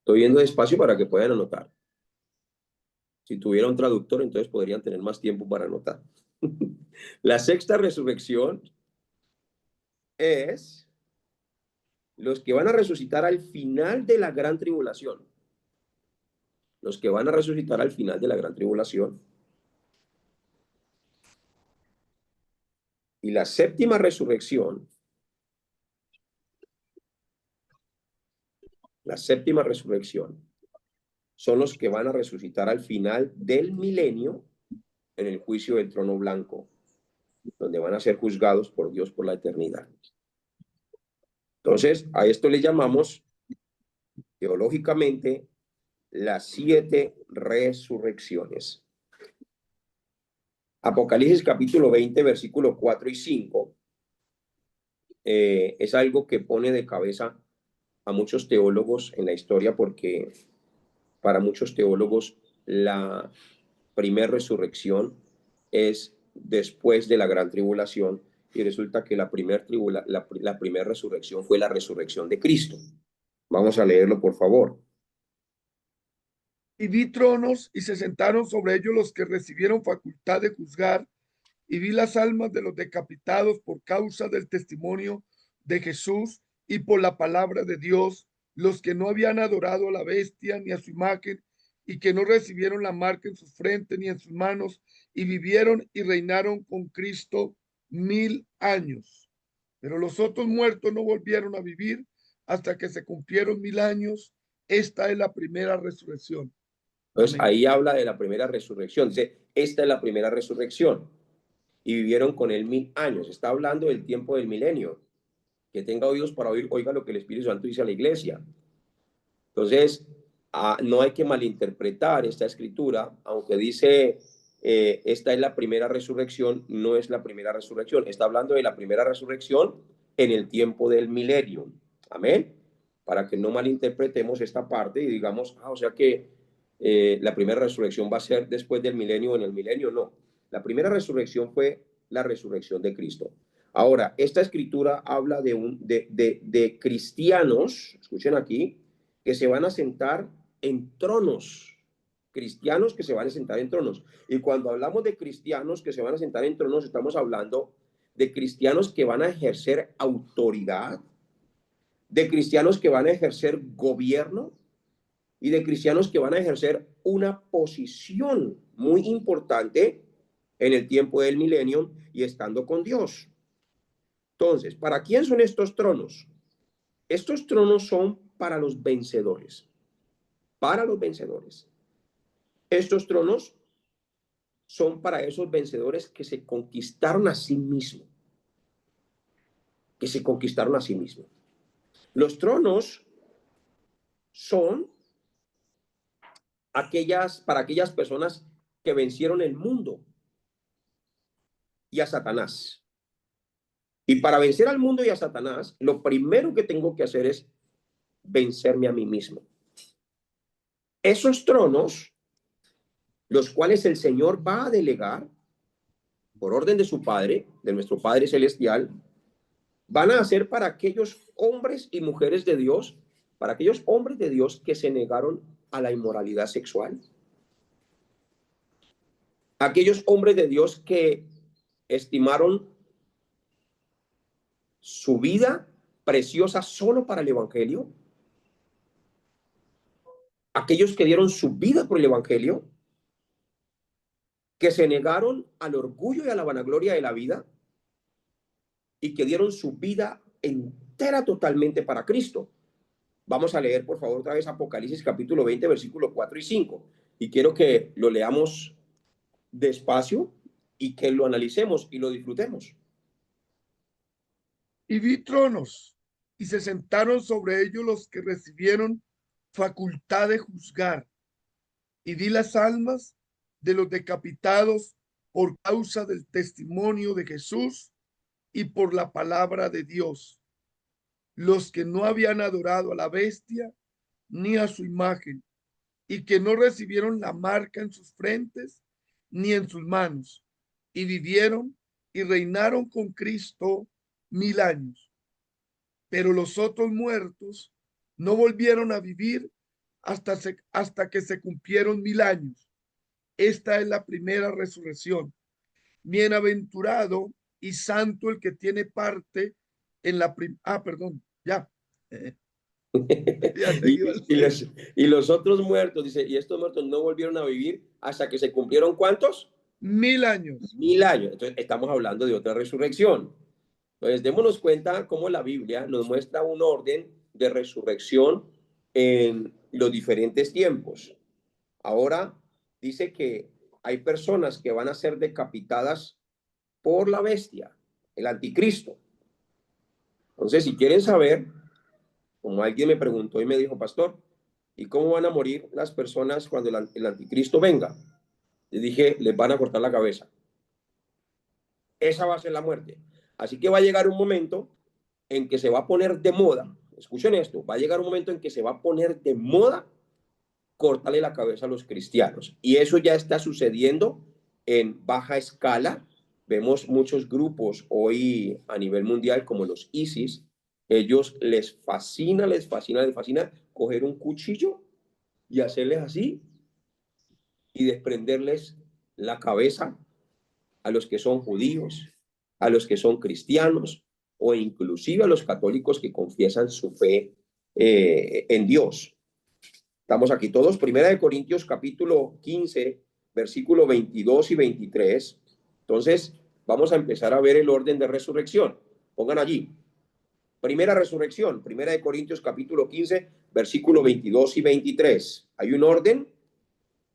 A: Estoy viendo despacio para que puedan anotar. Si tuviera un traductor, entonces podrían tener más tiempo para anotar. La sexta resurrección es los que van a resucitar al final de la gran tribulación. Los que van a resucitar al final de la gran tribulación. Y la séptima resurrección, son los que van a resucitar al final del milenio en el juicio del trono blanco, donde van a ser juzgados por Dios por la eternidad. Entonces, a esto le llamamos teológicamente las 7 resurrecciones. Apocalipsis capítulo 20, versículo 4 y 5, es algo que pone de cabeza a muchos teólogos en la historia, porque para muchos teólogos la primera resurrección es después de la gran tribulación, y resulta que la primera resurrección fue la resurrección de Cristo. Vamos a leerlo, por favor.
C: Y vi tronos y se sentaron sobre ellos los que recibieron facultad de juzgar, y vi las almas de los decapitados por causa del testimonio de Jesús y por la palabra de Dios, los que no habían adorado a la bestia ni a su imagen, y que no recibieron la marca en su frente ni en sus manos, y vivieron y reinaron con Cristo 1000 años. Pero los otros muertos no volvieron a vivir hasta que se cumplieron 1000 años. Esta es la primera resurrección.
A: Entonces,
C: Amén.
A: ahí habla de la primera resurrección. Dice, esta es la primera resurrección. Y vivieron con él 1000 años. Está hablando del tiempo del milenio. Que tenga oídos para oír, oiga lo que el Espíritu Santo dice a la iglesia. Entonces, no hay que malinterpretar esta escritura, aunque dice, esta es la primera resurrección, no es la primera resurrección. Está hablando de la primera resurrección en el tiempo del milenio. Amén. Para que no malinterpretemos esta parte y digamos, o sea que la primera resurrección va a ser después del milenio o en el milenio. No. La primera resurrección fue la resurrección de Cristo. Ahora, esta escritura habla de cristianos, escuchen aquí, que se van a sentar en tronos, cristianos que se van a sentar en tronos. Y cuando hablamos de cristianos que se van a sentar en tronos, estamos hablando de cristianos que van a ejercer autoridad, de cristianos que van a ejercer gobierno y de cristianos que van a ejercer una posición muy importante en el tiempo del milenio y estando con Dios. Entonces, ¿para quién son estos tronos? Estos tronos son para los vencedores. Para los vencedores. Estos tronos son para esos vencedores que se conquistaron a sí mismos. Que se conquistaron a sí mismos. Los tronos son para aquellas personas que vencieron el mundo y a Satanás. Y para vencer al mundo y a Satanás, lo primero que tengo que hacer es vencerme a mí mismo. Esos tronos, los cuales el Señor va a delegar por orden de su Padre, de nuestro Padre Celestial, van a ser para aquellos hombres y mujeres de Dios, para aquellos hombres de Dios que se negaron a la inmoralidad sexual. Aquellos hombres de Dios que estimaron su vida preciosa solo para el Evangelio. Aquellos que dieron su vida por el Evangelio, que se negaron al orgullo y a la vanagloria de la vida y que dieron su vida entera totalmente para Cristo. Vamos a leer, por favor, otra vez Apocalipsis capítulo 20, versículos 4 y 5. Y quiero que lo leamos despacio y que lo analicemos y lo disfrutemos.
C: Y vi tronos, y se sentaron sobre ellos los que recibieron facultad de juzgar. Y vi las almas de los decapitados por causa del testimonio de Jesús y por la palabra de Dios, los que no habían adorado a la bestia ni a su imagen, y que no recibieron la marca en sus frentes ni en sus manos, y vivieron y reinaron con Cristo 1000 años. Pero los otros muertos no volvieron a vivir hasta que se cumplieron 1000 años. Esta es la primera resurrección. Bienaventurado y santo el que tiene parte en la perdón, ya.
A: y los otros muertos, dice, y estos muertos no volvieron a vivir hasta que se cumplieron ¿cuántos?
C: 1000 años.
A: 1000 años. Entonces, estamos hablando de otra resurrección. Entonces, démonos cuenta cómo la Biblia nos muestra un orden de resurrección en los diferentes tiempos. Ahora dice que hay personas que van a ser decapitadas por la bestia, el anticristo. Entonces, si quieren saber, como alguien me preguntó y me dijo, pastor, ¿y cómo van a morir las personas cuando el anticristo venga? Le dije, les van a cortar la cabeza. Esa va a ser la muerte. Así que va a llegar un momento en que se va a poner de moda. Escuchen esto, va a llegar un momento en que se va a poner de moda cortarle la cabeza a los cristianos. Y eso ya está sucediendo en baja escala Vemos muchos grupos hoy a nivel mundial como los ISIS. Ellos les fascina coger un cuchillo y hacerles así y desprenderles la cabeza a los que son judíos, a los que son cristianos o inclusive a los católicos que confiesan su fe en Dios. Estamos aquí todos. Primera de Corintios capítulo 15, versículo 22 y 23. Entonces, vamos a empezar a ver el orden de resurrección. Pongan allí. Primera resurrección, Primera de Corintios capítulo 15, versículo 22 y 23. Hay un orden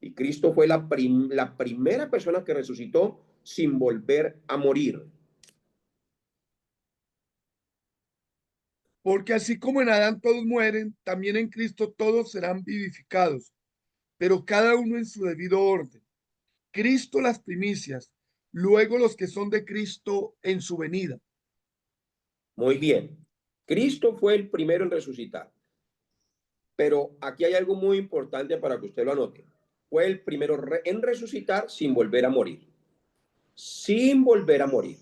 A: y Cristo fue la primera persona que resucitó sin volver a morir.
C: Porque así como en Adán todos mueren, también en Cristo todos serán vivificados, pero cada uno en su debido orden. Cristo las primicias, luego los que son de Cristo en su venida.
A: Muy bien. Cristo fue el primero en resucitar. Pero aquí hay algo muy importante para que usted lo anote. Fue el primero en resucitar sin volver a morir. Sin volver a morir.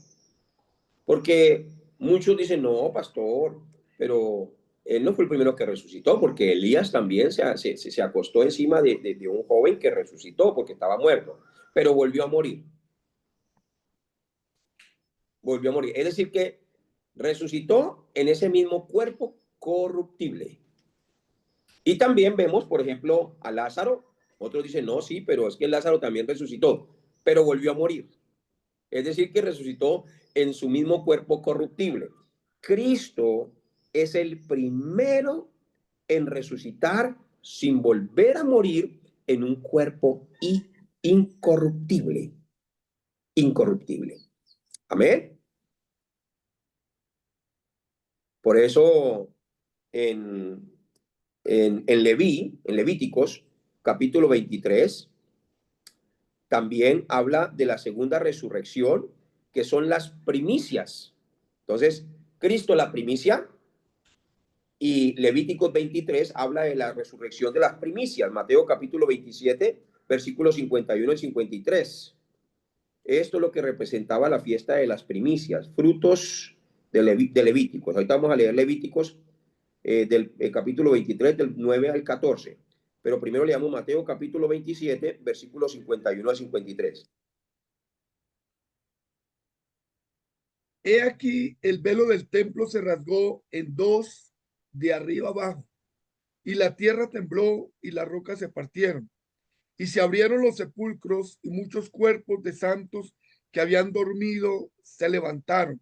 A: Porque muchos dicen, no, pastor, pero él no fue el primero que resucitó, porque Elías también se acostó encima de un joven que resucitó porque estaba muerto, pero volvió a morir. Volvió a morir. Es decir, que resucitó en ese mismo cuerpo corruptible. Y también vemos, por ejemplo, a Lázaro. Otros dicen, no, sí, pero es que Lázaro también resucitó, pero volvió a morir. Es decir, que resucitó en su mismo cuerpo corruptible. Cristo es el primero en resucitar sin volver a morir en un cuerpo incorruptible. Incorruptible. Amén. Por eso en Levíticos, capítulo 23, también habla de la segunda resurrección, que son las primicias. Entonces, Cristo la primicia y Levíticos 23 habla de la resurrección de las primicias. Mateo capítulo 27, versículos 51 y 53. Esto es lo que representaba la fiesta de las primicias, frutos de Levíticos. Ahorita vamos a leer Levíticos del capítulo 23, del 9 al 14. Pero primero leamos Mateo capítulo 27, versículos 51 a 53.
C: He aquí el velo del templo se rasgó en dos de arriba abajo, y la tierra tembló y las rocas se partieron, y se abrieron los sepulcros, y muchos cuerpos de santos que habían dormido se levantaron.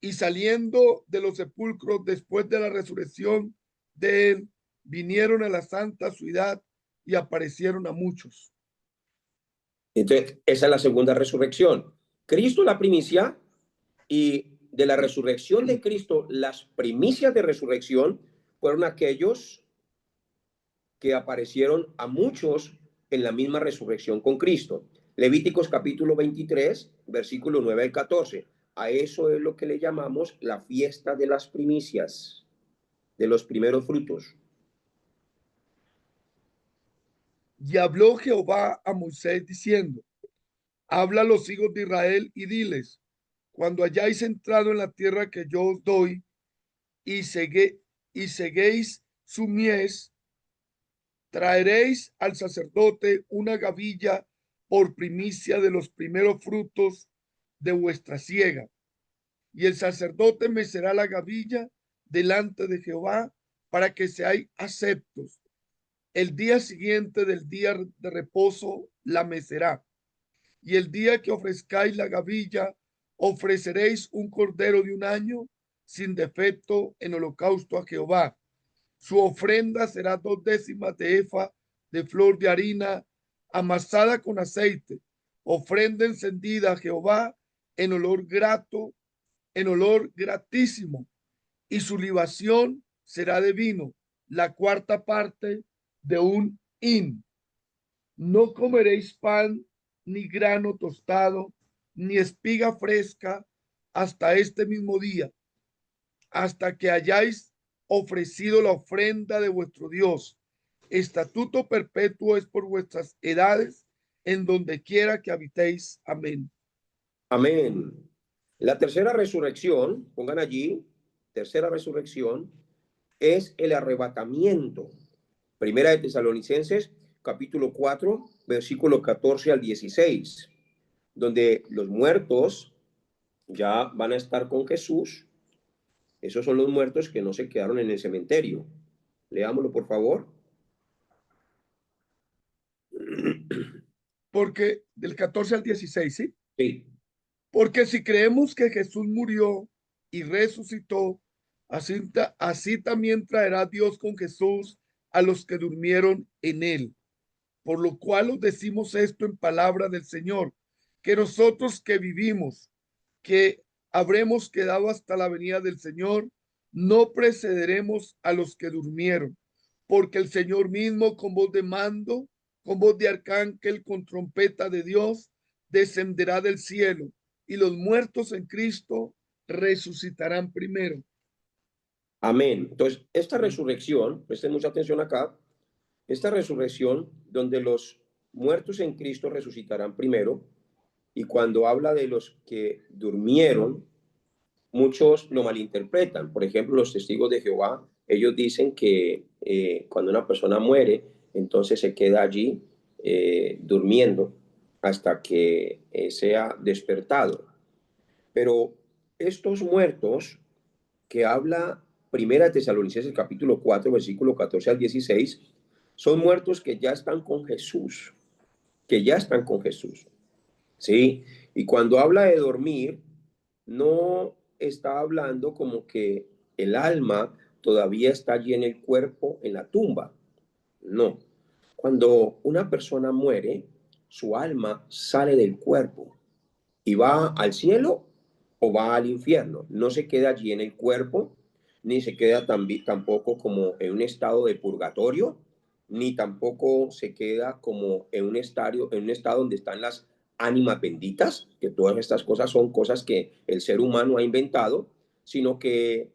C: Y saliendo de los sepulcros después de la resurrección de él, vinieron a la santa ciudad y aparecieron a muchos.
A: Entonces, esa es la segunda resurrección. Cristo la primicia, y de la resurrección de Cristo, las primicias de resurrección fueron aquellos que aparecieron a muchos en la misma resurrección con Cristo. Levíticos capítulo 23, versículo 9 al 14. A eso es lo que le llamamos la fiesta de las primicias, de los primeros frutos.
C: Y habló Jehová a Moisés diciendo: habla a los hijos de Israel y diles: cuando hayáis entrado en la tierra que yo os doy y seguéis su mies, traeréis al sacerdote una gavilla por primicia de los primeros frutos de vuestra siega. Y el sacerdote mecerá la gavilla delante de Jehová para que seáis aceptos. El día siguiente del día de reposo la mecerá. Y el día que ofrezcáis la gavilla, ofreceréis un cordero de un año sin defecto en holocausto a Jehová. Su ofrenda será 2/10 de efa de flor de harina amasada con aceite, ofrenda encendida a Jehová en olor grato, en olor gratísimo, y su libación será de vino, la cuarta parte de un hin. No comeréis pan, ni grano tostado, ni espiga fresca hasta este mismo día, hasta que hayáis ofrecido la ofrenda de vuestro Dios. Estatuto perpetuo es por vuestras edades, en donde quiera que habitéis. Amén.
A: Amén. La tercera resurrección, pongan allí, tercera resurrección, es el arrebatamiento. Primera de Tesalonicenses, capítulo 4, versículo 14 al 16, donde los muertos ya van a estar con Jesús. Esos son los muertos que no se quedaron en el cementerio. Leámoslo, por favor.
C: Porque del 14 al 16, ¿sí?
A: Sí.
C: Porque si creemos que Jesús murió y resucitó, así también traerá Dios con Jesús a los que durmieron en él. Por lo cual os decimos esto en palabra del Señor, que nosotros que vivimos, que habremos quedado hasta la venida del Señor, no precederemos a los que durmieron, porque el Señor mismo con voz de mando, con voz de arcángel, con trompeta de Dios, descenderá del cielo, y los muertos en Cristo resucitarán primero.
A: Amén. Entonces, esta resurrección, presten mucha atención acá, esta resurrección donde los muertos en Cristo resucitarán primero, y cuando habla de los que durmieron, muchos lo malinterpretan. Por ejemplo, los testigos de Jehová, ellos dicen que cuando una persona muere, entonces se queda allí durmiendo hasta que sea despertado. Pero estos muertos que habla Primera de Tesalonicenses capítulo 4, versículo 14 al 16, son muertos que ya están con Jesús, que ya están con Jesús. ¿Sí? Y cuando habla de dormir, no está hablando como que el alma todavía está allí en el cuerpo, en la tumba. No. Cuando una persona muere, su alma sale del cuerpo y va al cielo o va al infierno. No se queda allí en el cuerpo, ni se queda tampoco como en un estado de purgatorio, ni tampoco se queda como en un estado donde están las ánimas benditas, que todas estas cosas son cosas que el ser humano ha inventado, sino que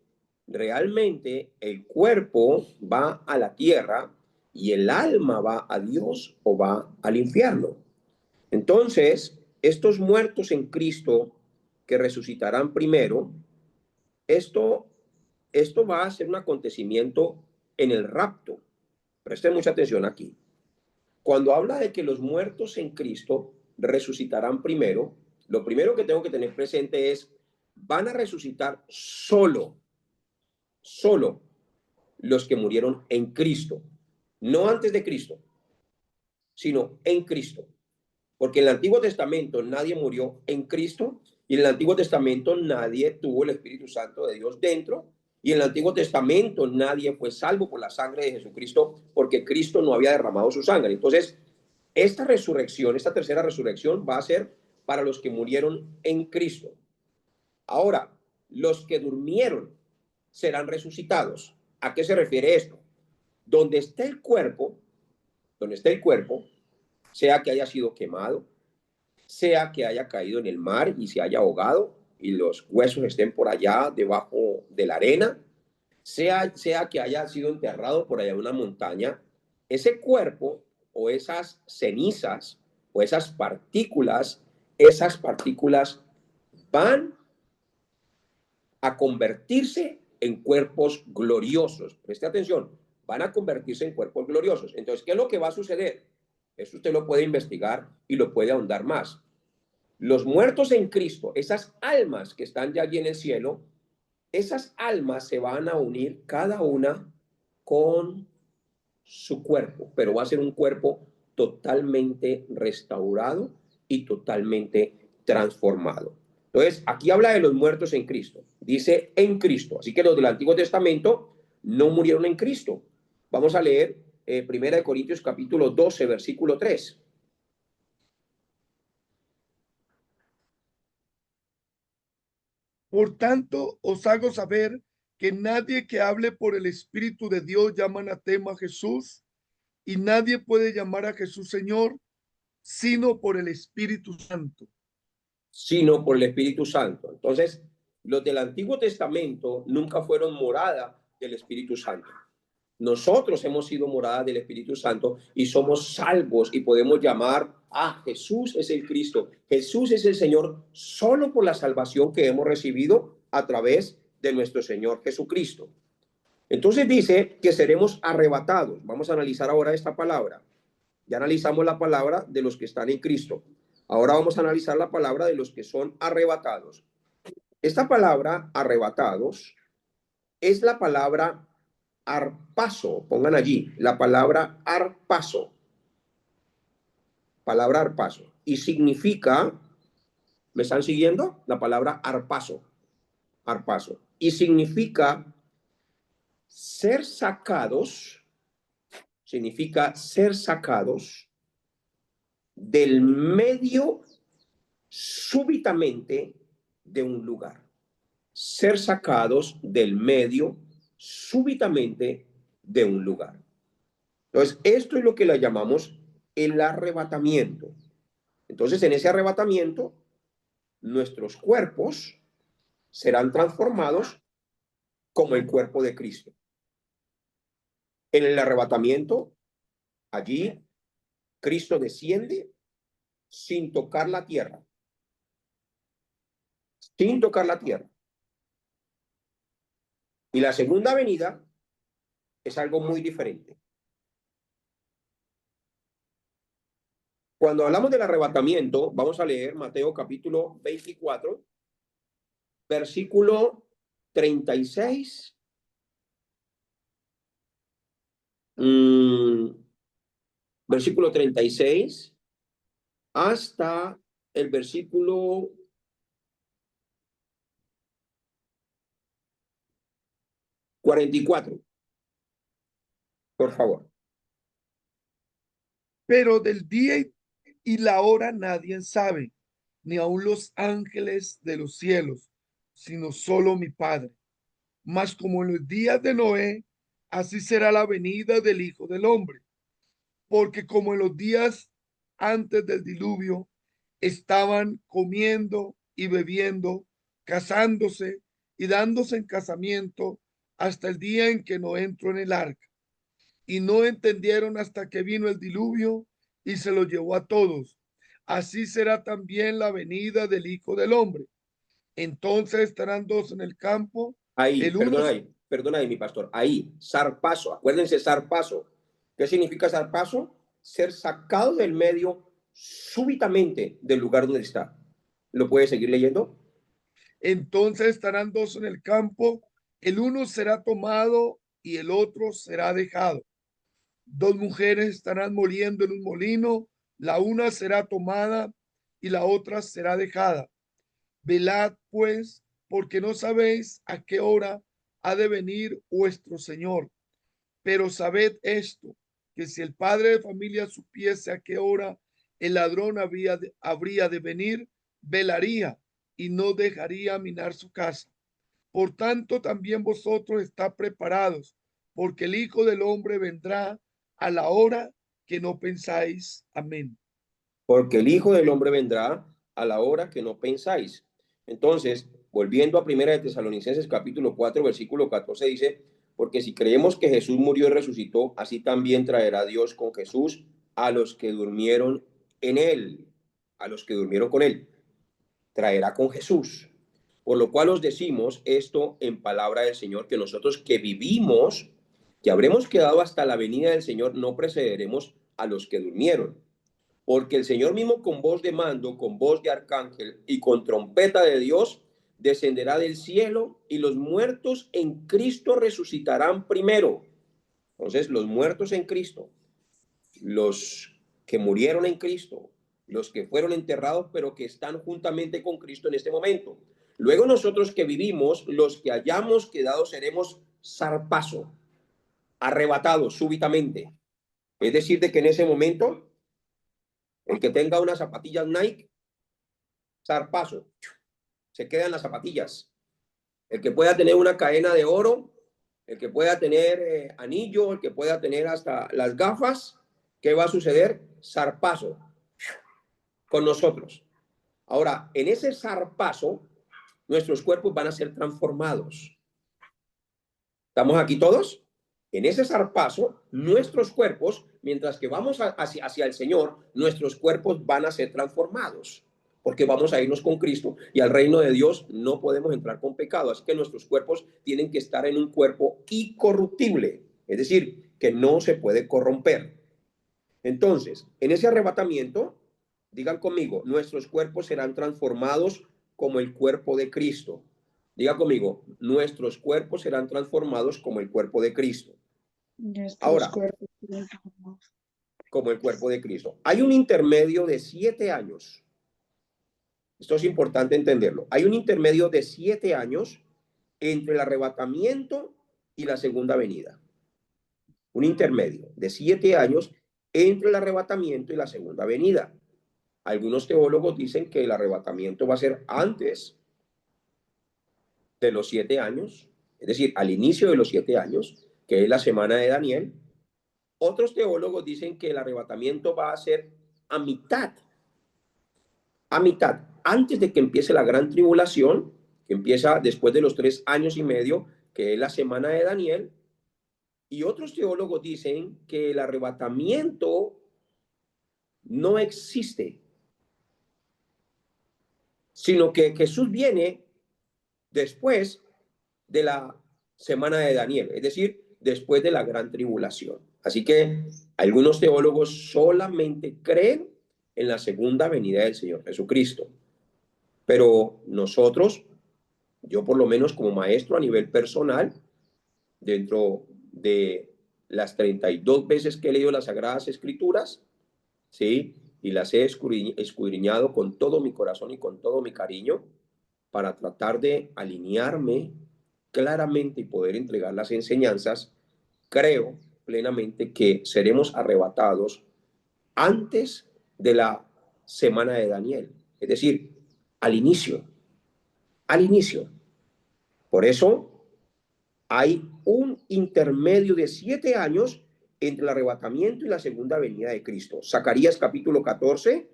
A: realmente el cuerpo va a la tierra y el alma va a Dios o va al infierno. Entonces, estos muertos en Cristo que resucitarán primero, esto va a ser un acontecimiento en el rapto. Presten mucha atención aquí. Cuando habla de que los muertos en Cristo resucitarán primero, lo primero que tengo que tener presente es, van a resucitar solo los que murieron en Cristo, no antes de Cristo, sino en Cristo. Porque en el Antiguo Testamento nadie murió en Cristo y en el Antiguo Testamento nadie tuvo el Espíritu Santo de Dios dentro y en el Antiguo Testamento nadie fue salvo por la sangre de Jesucristo porque Cristo no había derramado su sangre. Entonces, esta resurrección, esta tercera resurrección va a ser para los que murieron en Cristo. Ahora, los que durmieron serán resucitados. ¿A qué se refiere esto? Donde esté el cuerpo, sea que haya sido quemado, sea que haya caído en el mar y se haya ahogado y los huesos estén por allá debajo de la arena, sea que haya sido enterrado por allá en una montaña, ese cuerpo o esas cenizas o esas partículas van a convertirse en cuerpos gloriosos. Preste atención, van a convertirse en cuerpos gloriosos. Entonces, ¿qué es lo que va a suceder? Eso usted lo puede investigar y lo puede ahondar más. Los muertos en Cristo, esas almas que están ya allí en el cielo, esas almas se van a unir cada una con su cuerpo, pero va a ser un cuerpo totalmente restaurado y totalmente transformado. Entonces, aquí habla de los muertos en Cristo. Dice en Cristo. Así que los del Antiguo Testamento no murieron en Cristo. Vamos a leer 1 Corintios capítulo 12, versículo 3.
C: Por tanto, os hago saber que nadie que hable por el Espíritu de Dios llama anatema a Jesús, y nadie puede llamar a Jesús Señor, sino por el Espíritu Santo.
A: Sino por el Espíritu Santo. Entonces, los del Antiguo Testamento nunca fueron morada del Espíritu Santo. Nosotros hemos sido morada del Espíritu Santo y somos salvos y podemos llamar Jesús es el Cristo. Jesús es el Señor solo por la salvación que hemos recibido a través de nuestro Señor Jesucristo. Entonces dice que seremos arrebatados. Vamos a analizar ahora esta palabra. Ya analizamos la palabra de los que están en Cristo. Ahora vamos a analizar la palabra de los que son arrebatados. Esta palabra, arrebatados, es la palabra arpazo. Pongan allí la palabra arpazo. Palabra arpazo. Y significa, ¿me están siguiendo? La palabra arpazo. Arpazo. Y significa ser sacados, del medio súbitamente de un lugar. Ser sacados del medio súbitamente de un lugar. Entonces, esto es lo que le llamamos el arrebatamiento. Entonces, en ese arrebatamiento, nuestros cuerpos serán transformados como el cuerpo de Cristo. En el arrebatamiento, allí, Cristo desciende sin tocar la tierra. Sin tocar la tierra. Y la segunda venida es algo muy diferente. Cuando hablamos del arrebatamiento, vamos a leer Mateo capítulo 24, versículo 36. Versículo 36 hasta el versículo 44. Por favor.
C: Pero del día y la hora nadie sabe, ni aun los ángeles de los cielos, sino solo mi Padre. Mas como en los días de Noé, así será la venida del Hijo del Hombre. Porque como en los días antes del diluvio, estaban comiendo y bebiendo, casándose y dándose en casamiento hasta el día en que Noé entró en el arca. Y no entendieron hasta que vino el diluvio y se lo llevó a todos. Así será también la venida del Hijo del Hombre. Entonces estarán dos en el campo.
A: Ahí,
C: El uno,
A: perdona ahí, mi pastor. Ahí, zarpazo. Acuérdense, zarpazo. ¿Qué significa zarpazo? Ser sacado del medio súbitamente del lugar donde está. ¿Lo puede seguir leyendo?
C: entonces estarán dos en el campo. El uno será tomado y el otro será dejado. Dos mujeres estarán moliendo en un molino. La una será tomada y la otra será dejada. Velad pues, porque no sabéis a qué hora ha de venir vuestro Señor. Pero sabed esto, que si el padre de familia supiese a qué hora el ladrón habría de venir, velaría y no dejaría minar su casa. Por tanto, también vosotros estáis preparados, porque el Hijo del Hombre vendrá a la hora que no pensáis. Amén.
A: Porque el Hijo del Hombre vendrá a la hora que no pensáis. Entonces, volviendo a 1 de Tesalonicenses capítulo 4, versículo 14, dice, porque si creemos que Jesús murió y resucitó, así también traerá Dios con Jesús a los que durmieron en él, a los que durmieron con él. Traerá con Jesús. Por lo cual os decimos esto en palabra del Señor, que nosotros que vivimos, que habremos quedado hasta la venida del Señor, no precederemos a los que durmieron. Porque el Señor mismo con voz de mando, con voz de arcángel y con trompeta de Dios, descenderá del cielo y los muertos en Cristo resucitarán primero. Entonces, los muertos en Cristo, los que murieron en Cristo, los que fueron enterrados, pero que están juntamente con Cristo en este momento. Luego nosotros que vivimos, los que hayamos quedado, seremos zarpazo, arrebatados súbitamente. Es decir, de que en ese momento el que tenga unas zapatillas Nike, zarpazo, se quedan las zapatillas. El que pueda tener una cadena de oro, el que pueda tener anillo, el que pueda tener hasta las gafas, ¿qué va a suceder? Zarpazo con nosotros. Ahora, en ese zarpazo, nuestros cuerpos van a ser transformados. ¿Estamos aquí todos? En ese zarpazo, nuestros cuerpos, mientras que vamos hacia el Señor, nuestros cuerpos van a ser transformados, porque vamos a irnos con Cristo y al reino de Dios no podemos entrar con pecado. Así que nuestros cuerpos tienen que estar en un cuerpo incorruptible, es decir, que no se puede corromper. Entonces, en ese arrebatamiento, digan conmigo, nuestros cuerpos serán transformados como el cuerpo de Cristo. Diga conmigo, nuestros cuerpos serán transformados como el cuerpo de Cristo. Ahora, como el cuerpo de Cristo. Hay un intermedio de 7 años. Esto es importante entenderlo. Hay un intermedio de 7 años entre el arrebatamiento y la segunda venida. Un intermedio de 7 años entre el arrebatamiento y la segunda venida. Algunos teólogos dicen que el arrebatamiento va a ser antes de los 7 años, es decir, al inicio de los 7 años, que es la semana de Daniel. Otros teólogos dicen que el arrebatamiento va a ser a mitad, antes de que empiece la gran tribulación, que empieza después de los 3 años y medio, que es la semana de Daniel. Y otros teólogos dicen que el arrebatamiento no existe, sino que Jesús viene después de la semana de Daniel, es decir, después de la gran tribulación. Así que algunos teólogos solamente creen en la segunda venida del Señor Jesucristo. Pero nosotros, yo por lo menos como maestro a nivel personal, dentro de las 32 veces que he leído las Sagradas Escrituras, ¿sí? Y las he escudriñado con todo mi corazón y con todo mi cariño para tratar de alinearme claramente y poder entregar las enseñanzas, creo plenamente que seremos arrebatados antes de la semana de Daniel, es decir, al inicio. Por eso hay un intermedio de 7 años entre el arrebatamiento y la segunda venida de Cristo. Zacarías capítulo 14,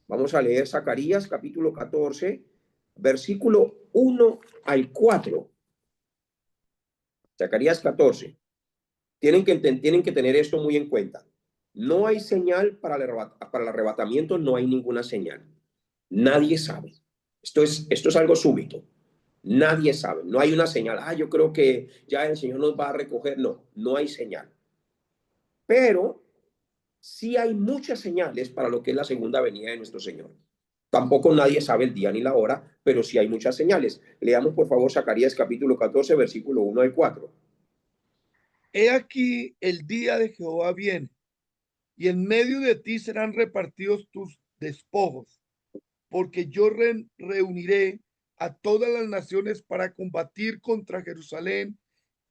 A: vamos a leer Zacarías capítulo 14, versículo 1 al 4. Zacarías 14. Tienen que tener esto muy en cuenta. No hay señal para el arrebatamiento, no hay ninguna señal. Nadie sabe. Esto es algo súbito. Nadie sabe. No hay una señal. Yo creo que ya el Señor nos va a recoger. No, no hay señal. Pero sí hay muchas señales para lo que es la segunda venida de nuestro Señor. Tampoco nadie sabe el día ni la hora, pero sí hay muchas señales. Leamos por favor Zacarías capítulo 14, versículo 1 al 4.
C: He aquí el día de Jehová viene, y en medio de ti serán repartidos tus despojos, porque yo reuniré a todas las naciones para combatir contra Jerusalén,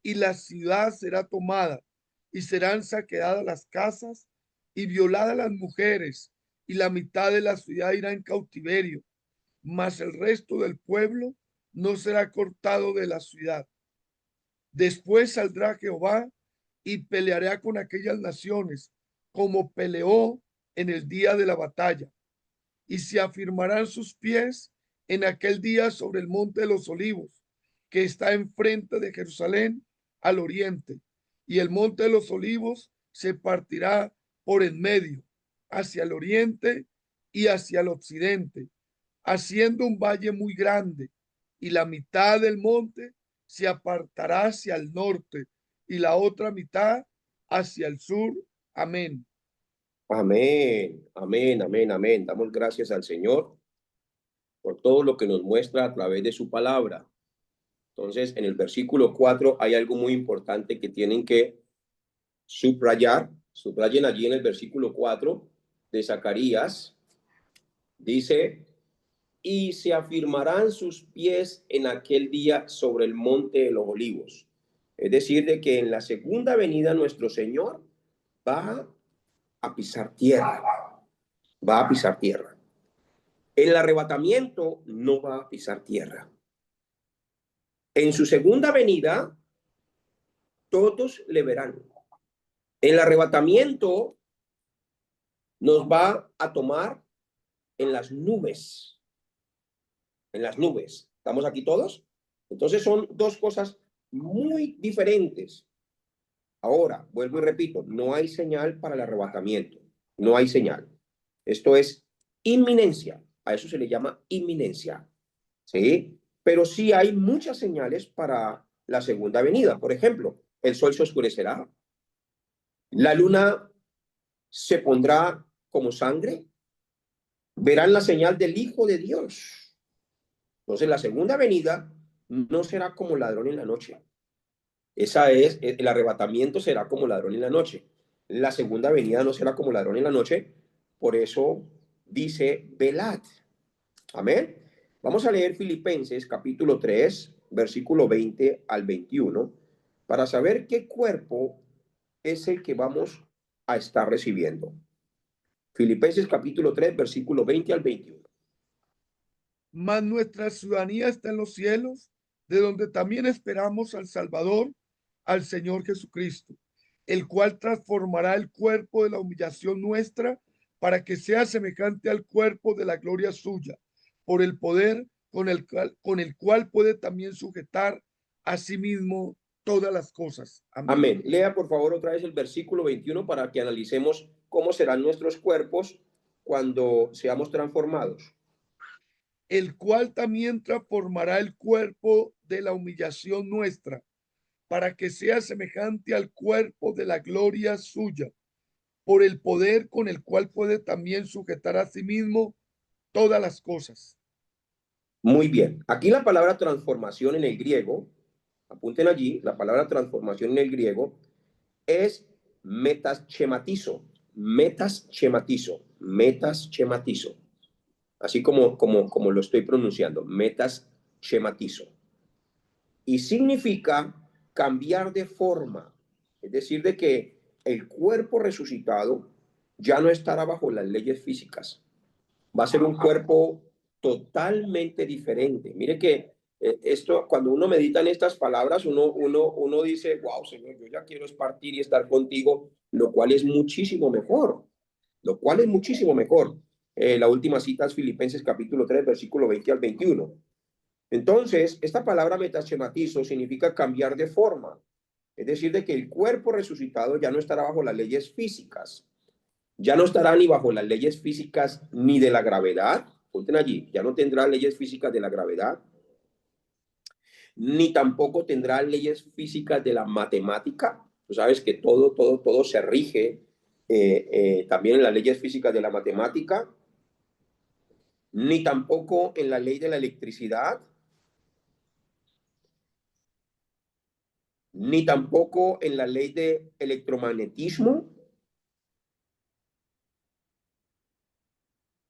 C: y la ciudad será tomada, y serán saqueadas las casas, y violadas las mujeres, y la mitad de la ciudad irá en cautiverio, mas el resto del pueblo no será cortado de la ciudad. Después saldrá Jehová y peleará con aquellas naciones, como peleó en el día de la batalla, y se afirmarán sus pies en aquel día sobre el monte de los olivos, que está enfrente de Jerusalén al oriente, y el monte de los olivos se partirá por en medio, hacia el oriente y hacia el occidente, haciendo un valle muy grande, y la mitad del monte se apartará hacia el norte y la otra mitad hacia el sur. Amén.
A: Amén, amén, amén, amén. Damos gracias al Señor por todo lo que nos muestra a través de su palabra. Entonces, en el versículo 4 hay algo muy importante que tienen que subrayar. Subrayen allí en el versículo 4 de Zacarías. Dice, y se afirmarán sus pies en aquel día sobre el monte de los olivos. Es decir, de que en la segunda venida nuestro Señor va a pisar tierra. Va a pisar tierra. En el arrebatamiento no va a pisar tierra. En su segunda venida, todos le verán. En el arrebatamiento nos va a tomar en las nubes. En las nubes. ¿Estamos aquí todos? Entonces son dos cosas muy diferentes. Ahora, vuelvo y repito, no hay señal para el arrebatamiento. No hay señal. Esto es inminencia. A eso se le llama inminencia. ¿Sí? Pero sí hay muchas señales para la segunda venida. Por ejemplo, el sol se oscurecerá, la luna se pondrá como sangre, verán la señal del Hijo de Dios. Entonces, la segunda venida no será como ladrón en la noche. El arrebatamiento será como ladrón en la noche. La segunda venida no será como ladrón en la noche. Por eso dice, velad. Amén. Vamos a leer Filipenses capítulo 3, versículo 20 al 21, para saber qué cuerpo es el que vamos a estar recibiendo. Filipenses capítulo 3, versículo 20 al 21.
C: Mas nuestra ciudadanía está en los cielos, de donde también esperamos al Salvador, al Señor Jesucristo, el cual transformará el cuerpo de la humillación nuestra para que sea semejante al cuerpo de la gloria suya, por el poder con el cual puede también sujetar a sí mismo todas las cosas. Amén.
A: Amén. Lea por favor otra vez el versículo 21 para que analicemos cómo serán nuestros cuerpos cuando seamos transformados.
C: El cual también transformará el cuerpo de la humillación nuestra, para que sea semejante al cuerpo de la gloria suya, por el poder con el cual puede también sujetar a sí mismo todas las cosas.
A: Muy bien. Aquí la palabra transformación en el griego, apunten allí, la palabra transformación en el griego es metaschematizo, metaschematizo, metaschematizo. Así como lo estoy pronunciando, metaschematizo. Y significa cambiar de forma, es decir, de que el cuerpo resucitado ya no estará bajo las leyes físicas. Va a ser un cuerpo totalmente diferente. Mire que esto, cuando uno medita en estas palabras, uno dice, wow, Señor, yo ya quiero es partir y estar contigo, lo cual es muchísimo mejor, lo cual es muchísimo mejor. La última cita es Filipenses capítulo 3, versículo 20 al 21. Entonces, esta palabra metaschematizo significa cambiar de forma, es decir, de que el cuerpo resucitado ya no estará bajo las leyes físicas, ya no estará ni bajo las leyes físicas ni de la gravedad, ponten allí, ya no tendrá leyes físicas de la gravedad, ni tampoco tendrá leyes físicas de la matemática. Tú sabes que todo se rige también en las leyes físicas de la matemática, ni tampoco en la ley de la electricidad, ni tampoco en la ley de electromagnetismo,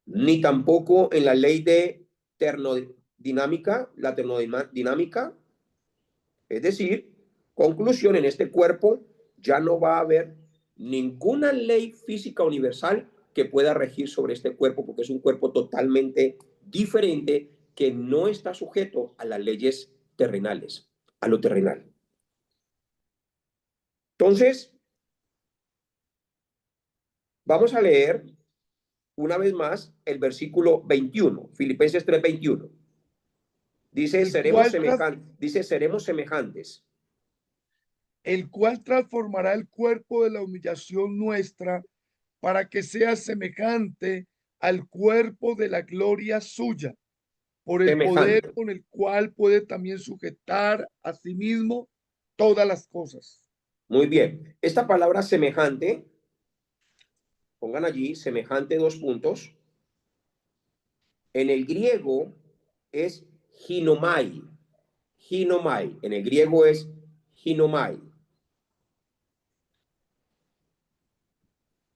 A: ni tampoco en la ley de termodinámica, la termodinámica. Es decir, conclusión, en este cuerpo ya no va a haber ninguna ley física universal que pueda regir sobre este cuerpo, porque es un cuerpo totalmente diferente que no está sujeto a las leyes terrenales, a lo terrenal. Entonces, vamos a leer una vez más el versículo 21, Filipenses 3:21. Dice, seremos semejantes.
C: El cual transformará el cuerpo de la humillación nuestra para que sea semejante al cuerpo de la gloria suya, por el poder con el cual puede también sujetar a sí mismo todas las cosas.
A: Muy bien. Esta palabra semejante, pongan allí, semejante 2 puntos. En el griego es ginomai. Ginomai. En el griego es ginomai.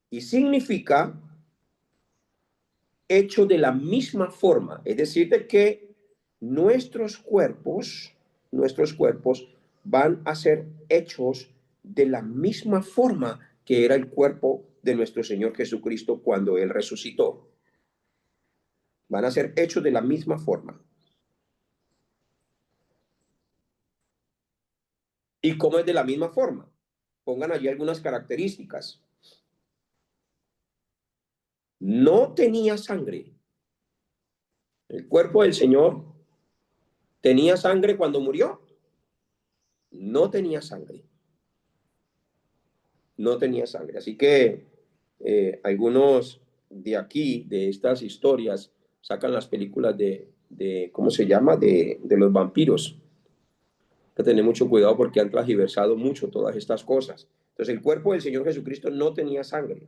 A: Y significa hecho de la misma forma. Es decir, de que nuestros cuerpos van a ser hechos de la misma forma que era el cuerpo de nuestro Señor Jesucristo cuando Él resucitó. Van a ser hechos de la misma forma. ¿Y cómo es de la misma forma? Pongan allí algunas características. No tenía sangre. El cuerpo del Señor tenía sangre cuando murió. No tenía sangre. no tenía sangre. Así que algunos de aquí, de estas historias, sacan las películas ¿cómo se llama? De los vampiros. Hay que tener mucho cuidado porque han transgiversado mucho todas estas cosas. Entonces el cuerpo del Señor Jesucristo no tenía sangre.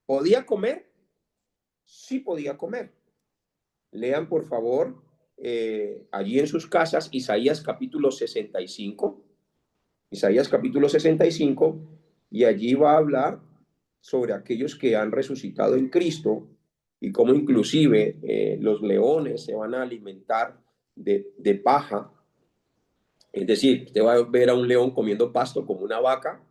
A: ¿Podía comer? Sí podía comer. Lean por favor allí en sus casas Isaías capítulo 65. Isaías capítulo 65, y allí va a hablar sobre aquellos que han resucitado en Cristo y cómo inclusive los leones se van a alimentar de paja. Es decir, usted va a ver a un león comiendo pasto como una vaca,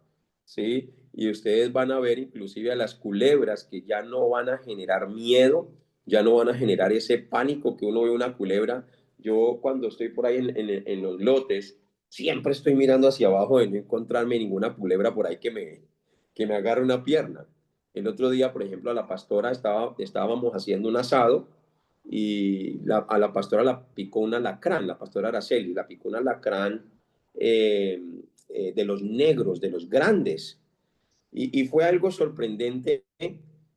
A: ¿sí? Y ustedes van a ver inclusive a las culebras que ya no van a generar miedo, ya no van a generar ese pánico que uno ve una culebra. Yo cuando estoy por ahí en los lotes, siempre estoy mirando hacia abajo de no encontrarme ninguna culebra por ahí que me agarre una pierna. El otro día, por ejemplo, a la pastora estábamos haciendo un asado y a la pastora la picó un alacrán, la pastora Araceli, la picó un alacrán de los negros, de los grandes. Y fue algo sorprendente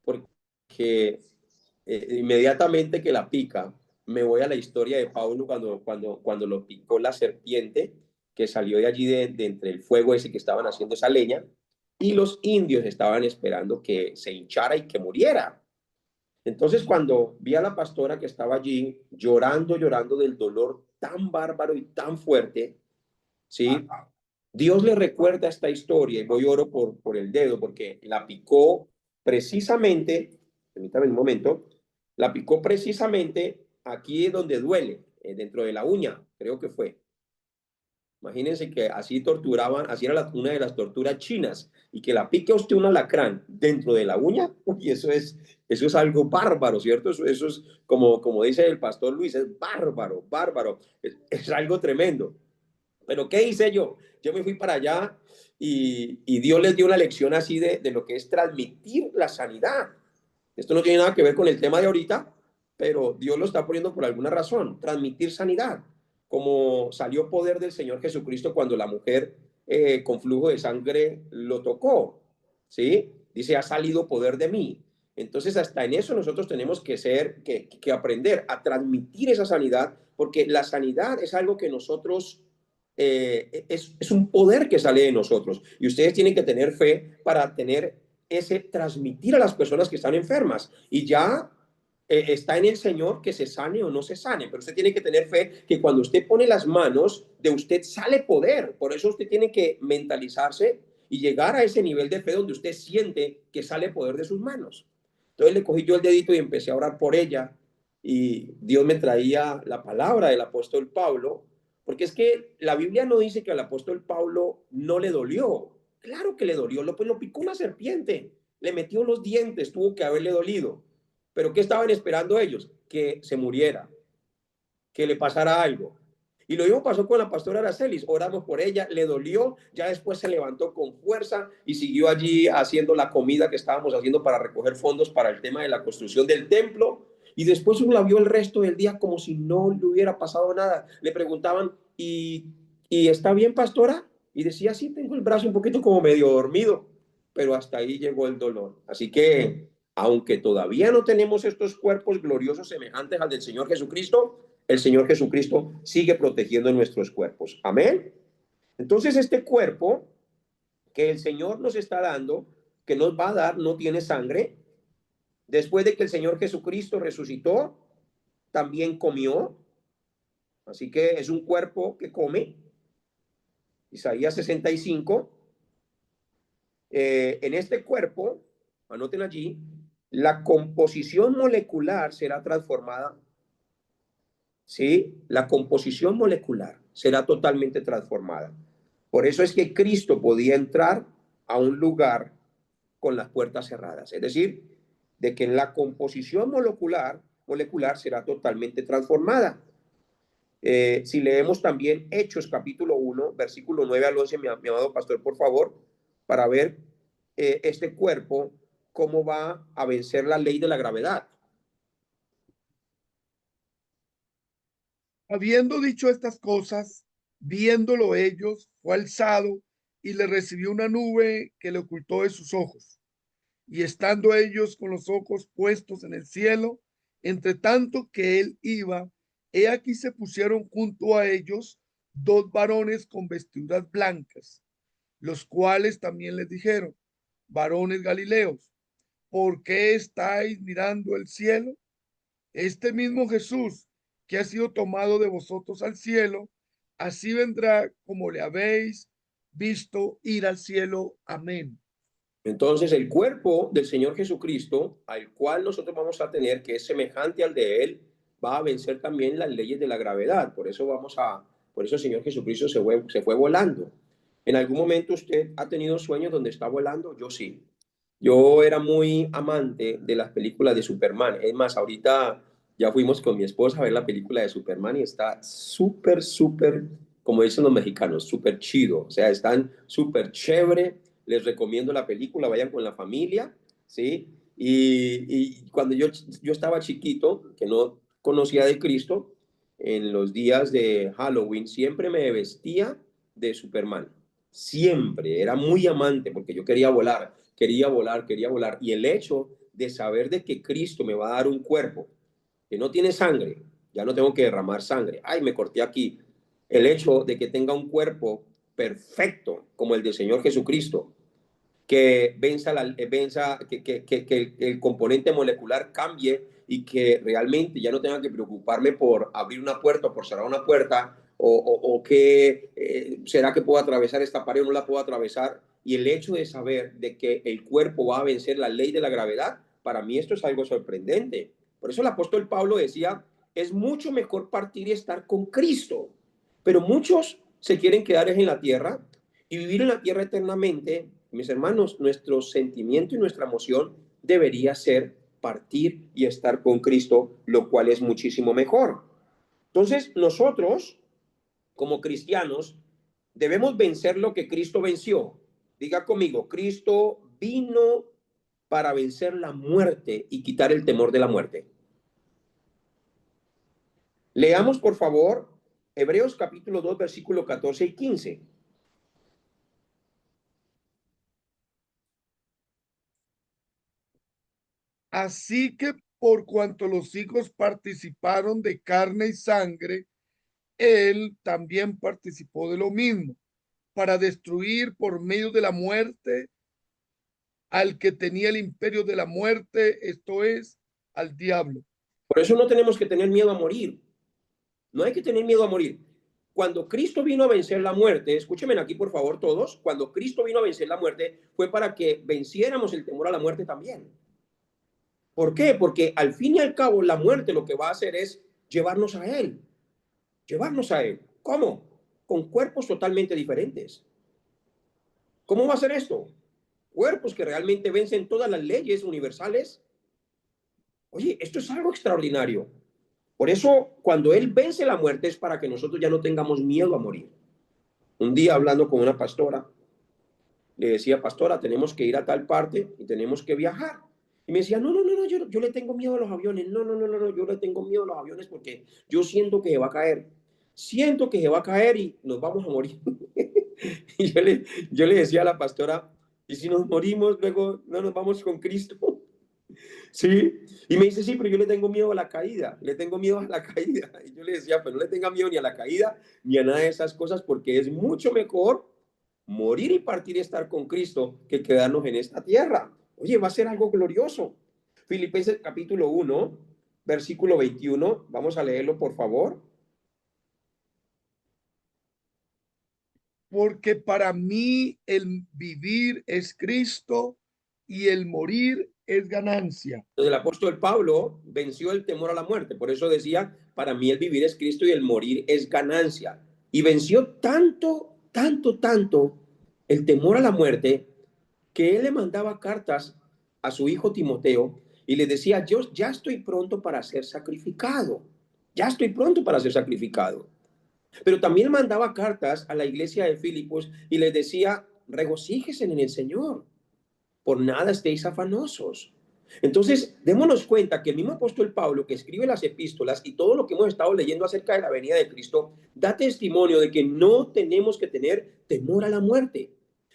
A: porque inmediatamente que la pica, me voy a la historia de Pablo cuando lo picó la serpiente, que salió de allí de entre el fuego ese que estaban haciendo esa leña, y los indios estaban esperando que se hinchara y que muriera. Entonces, cuando vi a la pastora que estaba allí llorando, llorando del dolor tan bárbaro y tan fuerte, ¿sí? Dios le recuerda esta historia y voy oro por el dedo porque la picó precisamente, permítame un momento, la picó precisamente aquí donde duele, dentro de la uña, creo que fue. Imagínense que así torturaban, así era una de las torturas chinas, y que la pique a usted un alacrán dentro de la uña, y eso es algo bárbaro, ¿cierto? Eso es como dice el pastor Luis, es bárbaro, bárbaro, es algo tremendo. Pero ¿qué hice yo? Yo me fui para allá y Dios les dio una lección así de lo que es transmitir la sanidad. Esto no tiene nada que ver con el tema de ahorita, pero Dios lo está poniendo por alguna razón, transmitir sanidad, como salió poder del Señor Jesucristo cuando la mujer con flujo de sangre lo tocó, ¿sí? Dice, ha salido poder de mí. Entonces, hasta en eso nosotros tenemos que aprender a transmitir esa sanidad, porque la sanidad es algo que nosotros es un poder que sale de nosotros y ustedes tienen que tener fe para tener ese transmitir a las personas que están enfermas y ya está en el Señor que se sane o no se sane, pero usted tiene que tener fe que cuando usted pone las manos de usted sale poder. Por eso usted tiene que mentalizarse y llegar a ese nivel de fe donde usted siente que sale poder de sus manos. Entonces le cogí yo el dedito y empecé a orar por ella y Dios me traía la palabra del apóstol Pablo, porque es que la Biblia no dice que al apóstol Pablo no le dolió. Claro que le dolió, pues lo picó una serpiente, le metió los dientes, tuvo que haberle dolido. Pero ¿qué estaban esperando ellos? Que se muriera, que le pasara algo. Y lo mismo pasó con la pastora Aracelis. Oramos por ella, le dolió, ya después se levantó con fuerza y siguió allí haciendo la comida que estábamos haciendo para recoger fondos para el tema de la construcción del templo. Y después uno la vio el resto del día como si no le hubiera pasado nada. Le preguntaban, ¿y está bien, pastora? Y decía, sí, tengo el brazo un poquito como medio dormido, pero hasta ahí llegó el dolor. Así que, aunque todavía no tenemos estos cuerpos gloriosos semejantes al del Señor Jesucristo, el Señor Jesucristo sigue protegiendo nuestros cuerpos. Amén. Entonces, este cuerpo que el Señor nos está dando, que nos va a dar, no tiene sangre. Después de que el Señor Jesucristo resucitó, también comió. Así que es un cuerpo que come. Isaías 65. En este cuerpo, anoten allí, la composición molecular será transformada. ¿Sí? La composición molecular será totalmente transformada. Por eso es que Cristo podía entrar a un lugar con las puertas cerradas. Es decir, de que la composición molecular será totalmente transformada. Si leemos también Hechos capítulo 1, versículo 9 al 11, mi amado pastor, por favor, para ver este cuerpo, cómo va a vencer la ley de la gravedad.
C: Habiendo dicho estas cosas, viéndolo ellos, fue alzado y le recibió una nube que le ocultó de sus ojos. Y estando ellos con los ojos puestos en el cielo, entre tanto que él iba, he aquí se pusieron junto a ellos dos varones con vestiduras blancas, los cuales también les dijeron: varones Galileos, ¿por qué estáis mirando el cielo? Este mismo Jesús que ha sido tomado de vosotros al cielo, así vendrá como le habéis visto ir al cielo. Amén.
A: Entonces, el cuerpo del Señor Jesucristo, al cual nosotros vamos a tener, que es semejante al de Él, va a vencer también las leyes de la gravedad. Por eso el Señor Jesucristo se fue volando. ¿En algún momento usted ha tenido sueños donde está volando? Yo sí. Yo era muy amante de las películas de Superman. Es más, ahorita ya fuimos con mi esposa a ver la película de Superman y está súper, súper, como dicen los mexicanos, súper chido. O sea, están súper chévere. Les recomiendo la película, vayan con la familia, ¿sí? Y cuando yo estaba chiquito, que no conocía de Cristo, en los días de Halloween siempre me vestía de Superman. Siempre, era muy amante porque yo quería volar, quería volar, quería volar. Y el hecho de saber de que Cristo me va a dar un cuerpo que no tiene sangre, ya no tengo que derramar sangre. Ay, me corté aquí. El hecho de que tenga un cuerpo perfecto como el del Señor Jesucristo, que que el componente molecular cambie y que realmente ya no tenga que preocuparme por abrir una puerta o por cerrar una puerta o que será que puedo atravesar esta pared o no la puedo atravesar. Y el hecho de saber de que el cuerpo va a vencer la ley de la gravedad, para mí esto es algo sorprendente. Por eso el apóstol Pablo decía, es mucho mejor partir y estar con Cristo. Pero muchos se quieren quedar en la tierra y vivir en la tierra eternamente. Mis hermanos, nuestro sentimiento y nuestra emoción debería ser partir y estar con Cristo, lo cual es muchísimo mejor. Entonces, nosotros, como cristianos, debemos vencer lo que Cristo venció. Diga conmigo, Cristo vino para vencer la muerte y quitar el temor de la muerte. Leamos, por favor, Hebreos capítulo 2, versículo 14 y 15.
C: Así que por cuanto los hijos participaron de carne y sangre, él también participó de lo mismo, para destruir por medio de la muerte al que tenía el imperio de la muerte, esto es, al diablo.
A: Por eso no tenemos que tener miedo a morir. No hay que tener miedo a morir. Cuando Cristo vino a vencer la muerte, escúchenme aquí por favor todos, cuando Cristo vino a vencer la muerte fue para que venciéramos el temor a la muerte también. ¿Por qué? Porque al fin y al cabo la muerte lo que va a hacer es llevarnos a Él. Llevarnos a Él. ¿Cómo? Con cuerpos totalmente diferentes. ¿Cómo va a ser esto? Cuerpos que realmente vencen todas las leyes universales. Oye, esto es algo extraordinario. Por eso, cuando Él vence la muerte es para que nosotros ya no tengamos miedo a morir. Un día hablando con una pastora, le decía, pastora, tenemos que ir a tal parte y tenemos que viajar. Y me decía, no, yo le tengo miedo a los aviones. No, yo le tengo miedo a los aviones porque yo siento que se va a caer. Siento que se va a caer y nos vamos a morir. Y yo le decía a la pastora, ¿y si nos morimos luego no nos vamos con Cristo? Sí, y me dice, sí, pero yo le tengo miedo a la caída, le tengo miedo a la caída. Y yo le decía, pero no le tenga miedo ni a la caída ni a nada de esas cosas, porque es mucho mejor morir y partir y estar con Cristo que quedarnos en esta tierra. Oye, va a ser algo glorioso. Filipenses capítulo 1, versículo 21, vamos a leerlo, por favor.
C: Porque para mí el vivir es Cristo y el morir es ganancia.
A: Entonces, el apóstol Pablo venció el temor a la muerte. Por eso decía, para mí el vivir es Cristo y el morir es ganancia. Y venció tanto, tanto, tanto el temor a la muerte que él le mandaba cartas a su hijo Timoteo y le decía, yo ya estoy pronto para ser sacrificado. Ya estoy pronto para ser sacrificado. Pero también mandaba cartas a la iglesia de Filipos y les decía, regocíjesen en el Señor. Por nada estéis afanosos. Entonces, démonos cuenta que el mismo apóstol Pablo, que escribe las epístolas y todo lo que hemos estado leyendo acerca de la venida de Cristo, da testimonio de que no tenemos que tener temor a la muerte.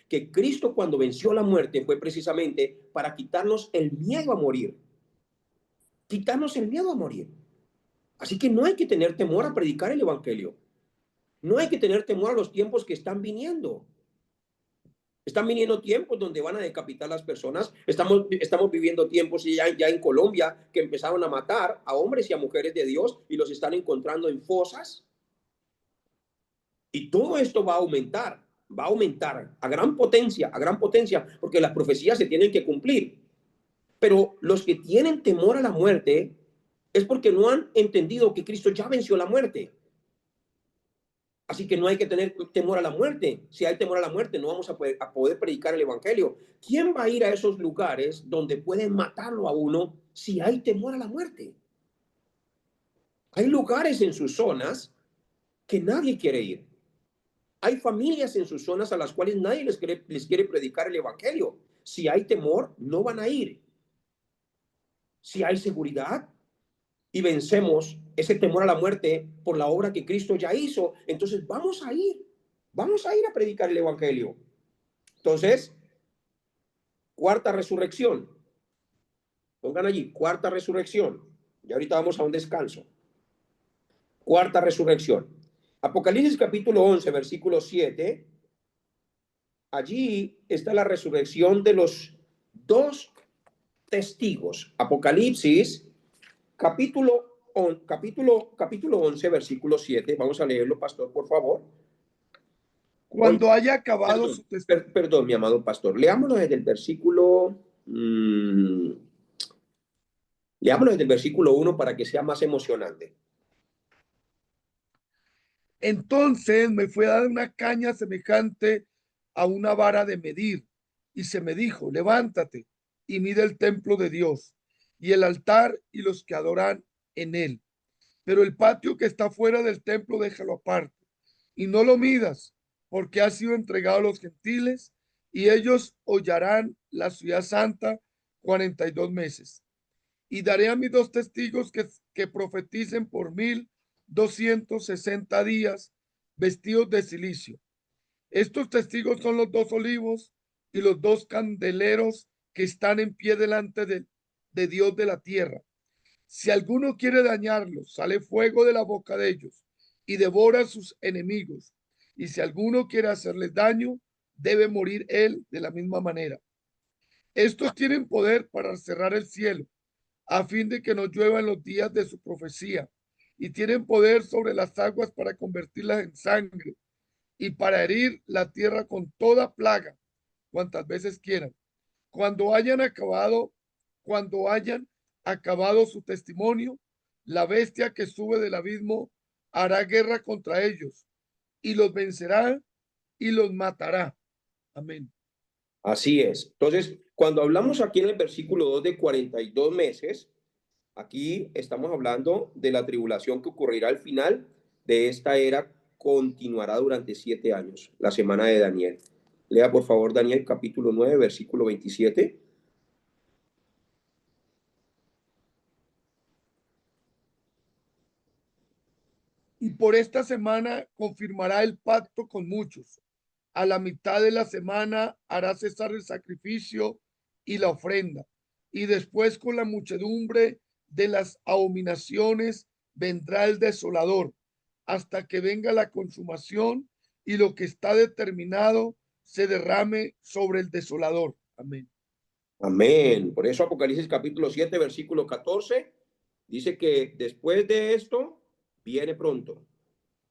A: que Cristo cuando venció la muerte fue precisamente para quitarnos el miedo a morir. Quitarnos el miedo a morir. Así que no hay que tener temor a predicar el evangelio. No hay que tener temor a los tiempos que están viniendo. Están viniendo tiempos donde van a decapitar las personas. Estamos viviendo tiempos ya en Colombia que empezaron a matar a hombres y a mujeres de Dios y los están encontrando en fosas. Y todo esto va a aumentar a gran potencia, porque las profecías se tienen que cumplir. Pero los que tienen temor a la muerte es porque no han entendido que Cristo ya venció la muerte. Así que no hay que tener temor a la muerte. Si hay temor a la muerte, no vamos a poder predicar el evangelio. ¿Quién va a ir a esos lugares donde pueden matarlo a uno si hay temor a la muerte? Hay lugares en sus zonas que nadie quiere ir. Hay familias en sus zonas a las cuales nadie les quiere predicar el evangelio. Si hay temor, no van a ir. Si hay seguridad y vencemos ese temor a la muerte por la obra que Cristo ya hizo, entonces vamos a ir a predicar el evangelio. Entonces, cuarta resurrección. Pongan allí, cuarta resurrección. Y ahorita vamos a un descanso. Cuarta resurrección. Apocalipsis capítulo 11, versículo 7. Allí está la resurrección de los dos testigos. Apocalipsis capítulo 11, versículo 7. Vamos a leerlo, pastor, por favor.
C: Cuando haya acabado su testimonio.
A: Perdón, mi amado pastor. Leámoslo desde el versículo... leámoslo desde el versículo 1 para que sea más emocionante.
C: Entonces me fue dada una caña semejante a una vara de medir, y se me dijo, levántate y mide el templo de Dios, y el altar y los que adoran en él. Pero el patio que está fuera del templo déjalo aparte, y no lo midas, porque ha sido entregado a los gentiles, y ellos hollarán la ciudad santa 42 meses. Y daré a mis dos testigos que profeticen por 1260 días, vestidos de silicio. Estos testigos son los dos olivos y los dos candeleros que están en pie delante de Dios de la tierra. Si alguno quiere dañarlos, sale fuego de la boca de ellos y devora a sus enemigos. Y si alguno quiere hacerles daño, debe morir él de la misma manera. Estos tienen poder para cerrar el cielo, a fin de que no llueva en los días de su profecía, y tienen poder sobre las aguas para convertirlas en sangre, y para herir la tierra con toda plaga, cuantas veces quieran. Cuando hayan acabado su testimonio, la bestia que sube del abismo hará guerra contra ellos, y los vencerá y los matará. Amén.
A: Así es. Entonces, cuando hablamos aquí en el versículo 2 de 42 meses, aquí estamos hablando de la tribulación que ocurrirá al final de esta era, continuará durante 7 años, la semana de Daniel. Lea por favor Daniel capítulo 9, versículo 27.
C: Y por esta semana confirmará el pacto con muchos. A la mitad de la semana hará cesar el sacrificio y la ofrenda. Y después con la muchedumbre de las abominaciones vendrá el desolador, hasta que venga la consumación y lo que está determinado se derrame sobre el desolador. Amén.
A: Amén. Por eso Apocalipsis capítulo 7, versículo 14, dice que después de esto viene pronto.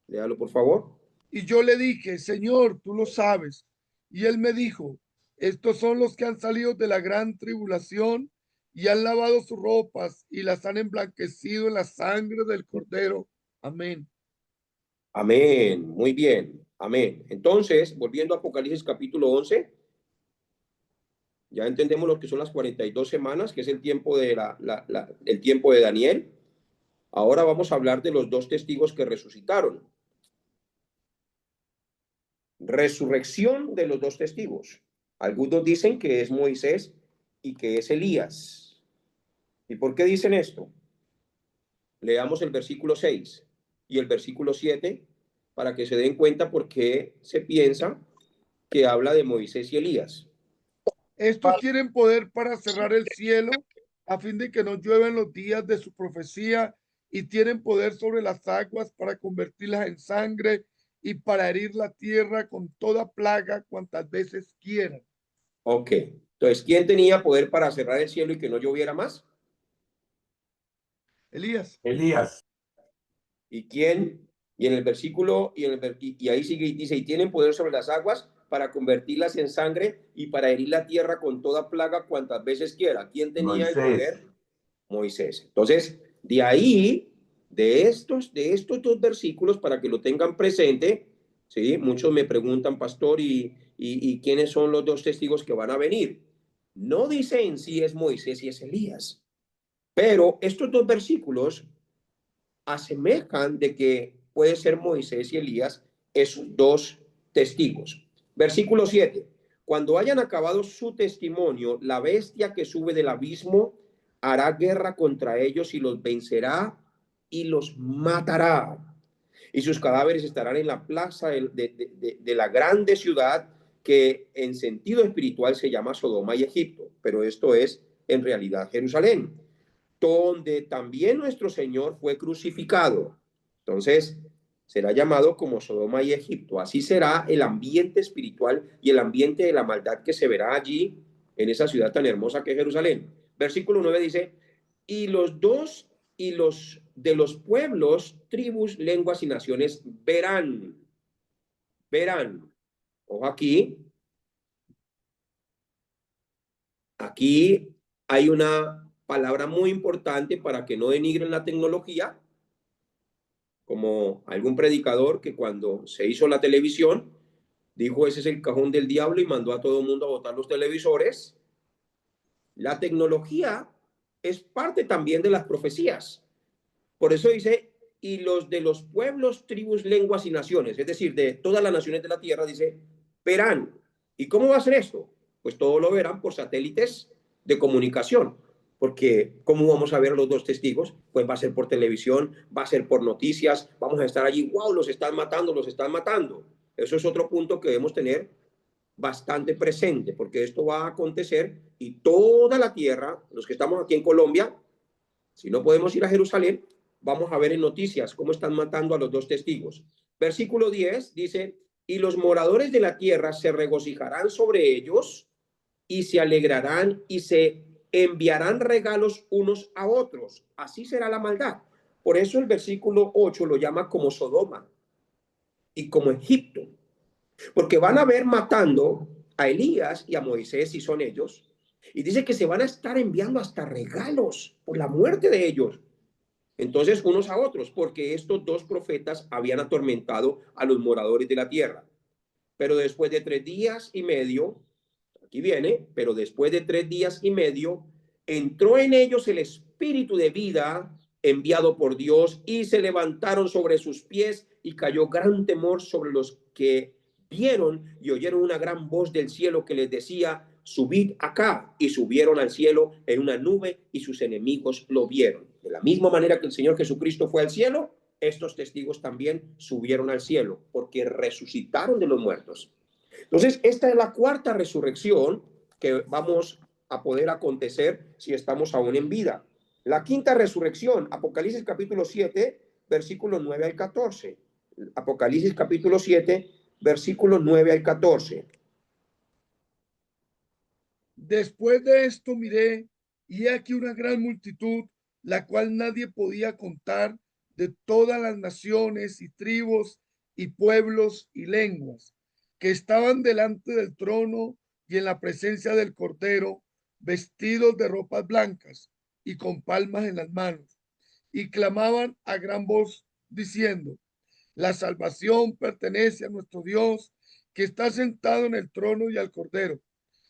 A: Léalo por favor.
C: Y yo le dije, Señor, tú lo sabes. Y él me dijo, estos son los que han salido de la gran tribulación y han lavado sus ropas y las han emblanquecido en la sangre del Cordero. Amén.
A: Amén. Muy bien. Amén. Entonces, volviendo a Apocalipsis capítulo 11, ya entendemos lo que son las 42 semanas, que es el tiempo de el tiempo de Daniel. Ahora vamos a hablar de los dos testigos que resucitaron. Resurrección de los dos testigos. Algunos dicen que es Moisés y que es Elías. ¿Y por qué dicen esto? Leamos el versículo 6 y el versículo 7 para que se den cuenta por qué se piensa que habla de Moisés y Elías.
C: Estos tienen poder para cerrar el cielo a fin de que no lluevan los días de su profecía y tienen poder sobre las aguas para convertirlas en sangre y para herir la tierra con toda plaga cuantas veces quieran.
A: Ok, entonces, ¿quién tenía poder para cerrar el cielo y que no lloviera más?
C: Elías.
E: Elías.
A: ¿Y quién? Y en el versículo, y ahí sigue y dice, y tienen poder sobre las aguas para convertirlas en sangre y para herir la tierra con toda plaga cuantas veces quiera. ¿Quién tenía el poder? Moisés. Entonces, de ahí, de estos dos versículos, para que lo tengan presente, ¿sí? Muchos me preguntan, pastor, ¿y quiénes son los dos testigos que van a venir? No dice en sí es Moisés y es Elías, pero estos dos versículos asemejan de que puede ser Moisés y Elías esos dos testigos. Versículo 7. Cuando hayan acabado su testimonio, la bestia que sube del abismo hará guerra contra ellos y los vencerá y los matará. Y sus cadáveres estarán en la plaza de la grande ciudad que en sentido espiritual se llama Sodoma y Egipto, pero esto es en realidad Jerusalén, donde también nuestro Señor fue crucificado. Entonces, será llamado como Sodoma y Egipto. Así será el ambiente espiritual y el ambiente de la maldad que se verá allí en esa ciudad tan hermosa que es Jerusalén. Versículo 9 dice, y los dos y los de los pueblos, tribus, lenguas y naciones verán. Ojo aquí hay una palabra muy importante para que no denigren la tecnología, como algún predicador que cuando se hizo la televisión dijo ese es el cajón del diablo y mandó a todo el mundo a botar los televisores. La tecnología es parte también de las profecías. Por eso dice, y los de los pueblos, tribus, lenguas y naciones, es decir, de todas las naciones de la tierra, dice, verán. ¿Y cómo va a ser esto? Pues todo lo verán por satélites de comunicación. Porque ¿cómo vamos a ver a los dos testigos? Pues va a ser por televisión, va a ser por noticias, vamos a estar allí, wow, los están matando, los están matando. Eso es otro punto que debemos tener bastante presente, porque esto va a acontecer y toda la tierra, los que estamos aquí en Colombia, si no podemos ir a Jerusalén, vamos a ver en noticias cómo están matando a los dos testigos. Versículo 10 dice, y los moradores de la tierra se regocijarán sobre ellos y se alegrarán y se enviarán regalos unos a otros. Así será la maldad. Por eso el versículo 8 lo llama como Sodoma y como Egipto, porque van a ver matando a Elías y a Moisés, si son ellos, y dice que se van a estar enviando hasta regalos por la muerte de ellos. Entonces, unos a otros, porque estos dos profetas habían atormentado a los moradores de la tierra. Pero después de 3 días y medio, aquí viene, pero después de 3 días y medio, entró en ellos el espíritu de vida enviado por Dios y se levantaron sobre sus pies y cayó gran temor sobre los que vieron y oyeron una gran voz del cielo que les decía, subid acá, y subieron al cielo en una nube y sus enemigos lo vieron. De la misma manera que el Señor Jesucristo fue al cielo, estos testigos también subieron al cielo porque resucitaron de los muertos. Entonces, esta es la cuarta resurrección que vamos a poder acontecer si estamos aún en vida. La quinta resurrección, Apocalipsis capítulo 7, versículos 9 al 14. Apocalipsis capítulo 7, versículos 9 al 14.
C: Después de esto miré, y he aquí una gran multitud, la cual nadie podía contar, de todas las naciones y tribus y pueblos y lenguas, que estaban delante del trono y en la presencia del Cordero, vestidos de ropas blancas y con palmas en las manos, y clamaban a gran voz diciendo, la salvación pertenece a nuestro Dios, que está sentado en el trono y al Cordero.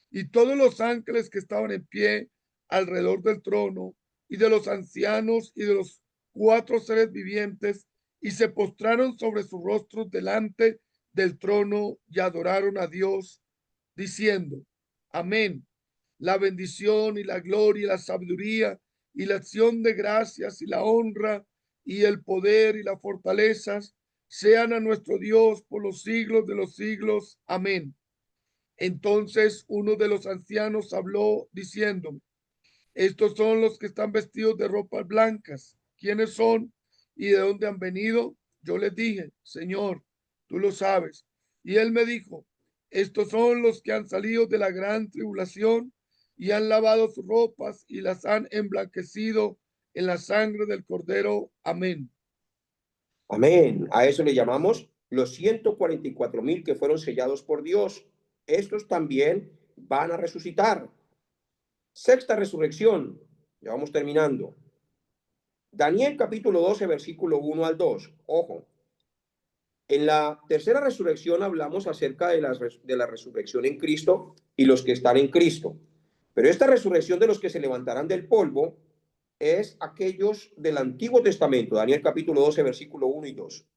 C: Y todos los ángeles que estaban en pie alrededor del trono, y de los ancianos y de los 4 seres vivientes, y se postraron sobre sus rostros delante del trono y adoraron a Dios, diciendo, amén. La bendición y la gloria y la sabiduría y la acción de gracias y la honra y el poder y las fortalezas sean a nuestro Dios por los siglos de los siglos. Amén. Entonces uno de los ancianos habló diciendo: estos son los que están vestidos de ropas blancas. ¿Quiénes son y de dónde han venido? Yo les dije: Señor, tú lo sabes. Y él me dijo: estos son los que han salido de la gran tribulación y han lavado sus ropas y las han emblanquecido en la sangre del Cordero. Amén.
A: Amén. A eso le llamamos los 144,000 que fueron sellados por Dios. Estos también van a resucitar. Sexta resurrección. Ya vamos terminando. Daniel capítulo 12, versículo 1 al 2. Ojo. En la tercera resurrección hablamos acerca de la resurrección en Cristo y los que están en Cristo. Pero esta resurrección de los que se levantarán del polvo es aquellos del Antiguo Testamento. Daniel capítulo 12, versículo 1 y 2.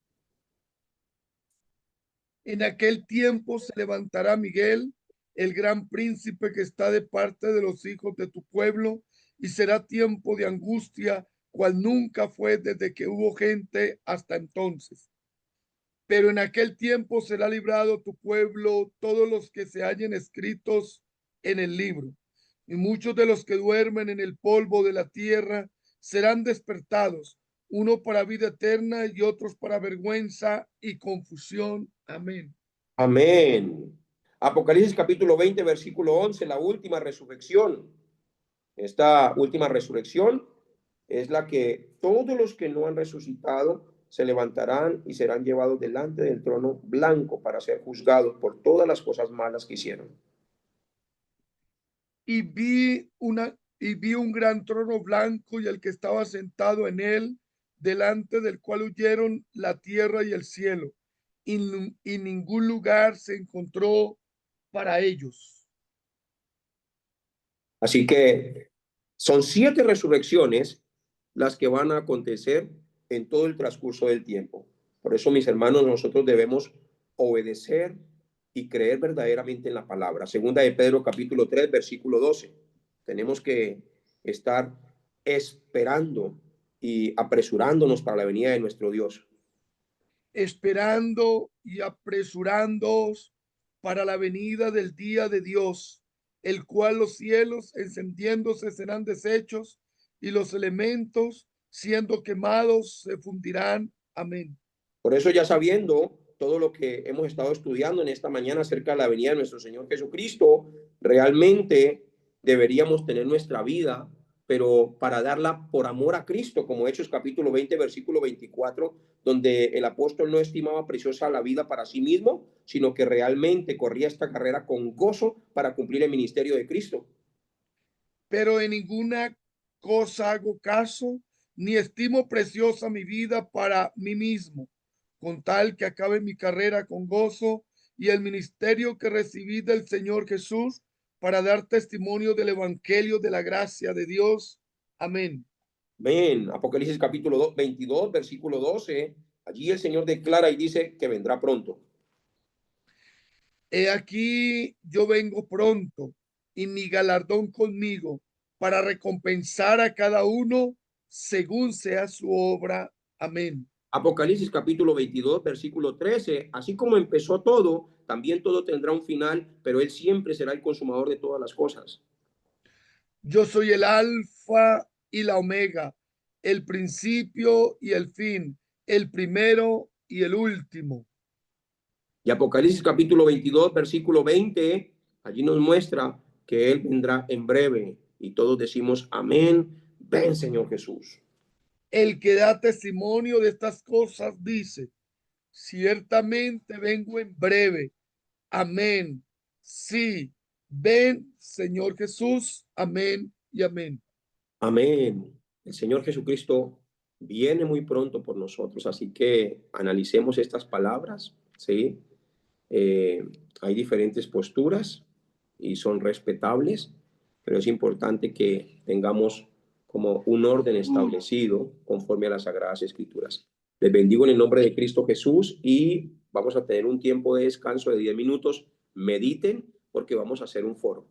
C: En aquel tiempo se levantará Miguel, el gran príncipe que está de parte de los hijos de tu pueblo, y será tiempo de angustia, cual nunca fue desde que hubo gente hasta entonces. Pero en aquel tiempo será librado tu pueblo, todos los que se hallen escritos en el libro. Y muchos de los que duermen en el polvo de la tierra serán despertados, uno para vida eterna y otros para vergüenza y confusión. Amén.
A: Amén. Apocalipsis capítulo 20, versículo 11, la última resurrección. Esta última resurrección es la que todos los que no han resucitado se levantarán y serán llevados delante del trono blanco para ser juzgados por todas las cosas malas que hicieron.
C: Y vi un gran trono blanco y el que estaba sentado en él, delante del cual huyeron la tierra y el cielo, y ningún lugar se encontró para ellos.
A: Así que son 7 resurrecciones las que van a acontecer en todo el transcurso del tiempo. Por eso, mis hermanos, nosotros debemos obedecer y creer verdaderamente en la palabra. Segunda de Pedro capítulo 3, versículo 12. Tenemos que estar esperando y apresurándonos para la venida de nuestro Dios.
C: Esperando y apresurándoos para la venida del día de Dios, el cual los cielos encendiéndose serán deshechos y los elementos siendo quemados se fundirán. Amén.
A: Por eso, ya sabiendo todo lo que hemos estado estudiando en esta mañana acerca de la venida de nuestro Señor Jesucristo, realmente deberíamos tener nuestra vida, pero para darla por amor a Cristo, como Hechos capítulo 20, versículo 24, donde el apóstol no estimaba preciosa la vida para sí mismo, sino que realmente corría esta carrera con gozo para cumplir el ministerio de Cristo.
C: Pero en ninguna cosa hago caso, ni estimo preciosa mi vida para mí mismo, con tal que acabe mi carrera con gozo y el ministerio que recibí del Señor Jesús para dar testimonio del evangelio de la gracia de Dios. Amén.
A: Ven, Apocalipsis capítulo 22, versículo 12. Allí el Señor declara y dice que vendrá pronto.
C: He aquí yo vengo pronto y mi galardón conmigo para recompensar a cada uno según sea su obra. Amén.
A: Apocalipsis capítulo 22, versículo 13. Así como empezó todo, también todo tendrá un final, pero Él siempre será el consumador de todas las cosas.
C: Yo soy el alfa y la omega, el principio y el fin, el primero y el último.
A: Y Apocalipsis capítulo 22, versículo 20, allí nos muestra que Él vendrá en breve. Y todos decimos, amén, ven Señor Jesús.
C: El que da testimonio de estas cosas dice: ciertamente vengo en breve. Amén. Sí, ven Señor Jesús. Amén y amén.
A: Amén. El Señor Jesucristo viene muy pronto por nosotros, así que analicemos estas palabras, ¿sí? Hay diferentes posturas y son respetables, pero es importante que tengamos como un orden establecido conforme a las Sagradas Escrituras. Les bendigo en el nombre de Cristo Jesús y vamos a tener un tiempo de descanso de 10 minutos. Mediten porque vamos a hacer un foro.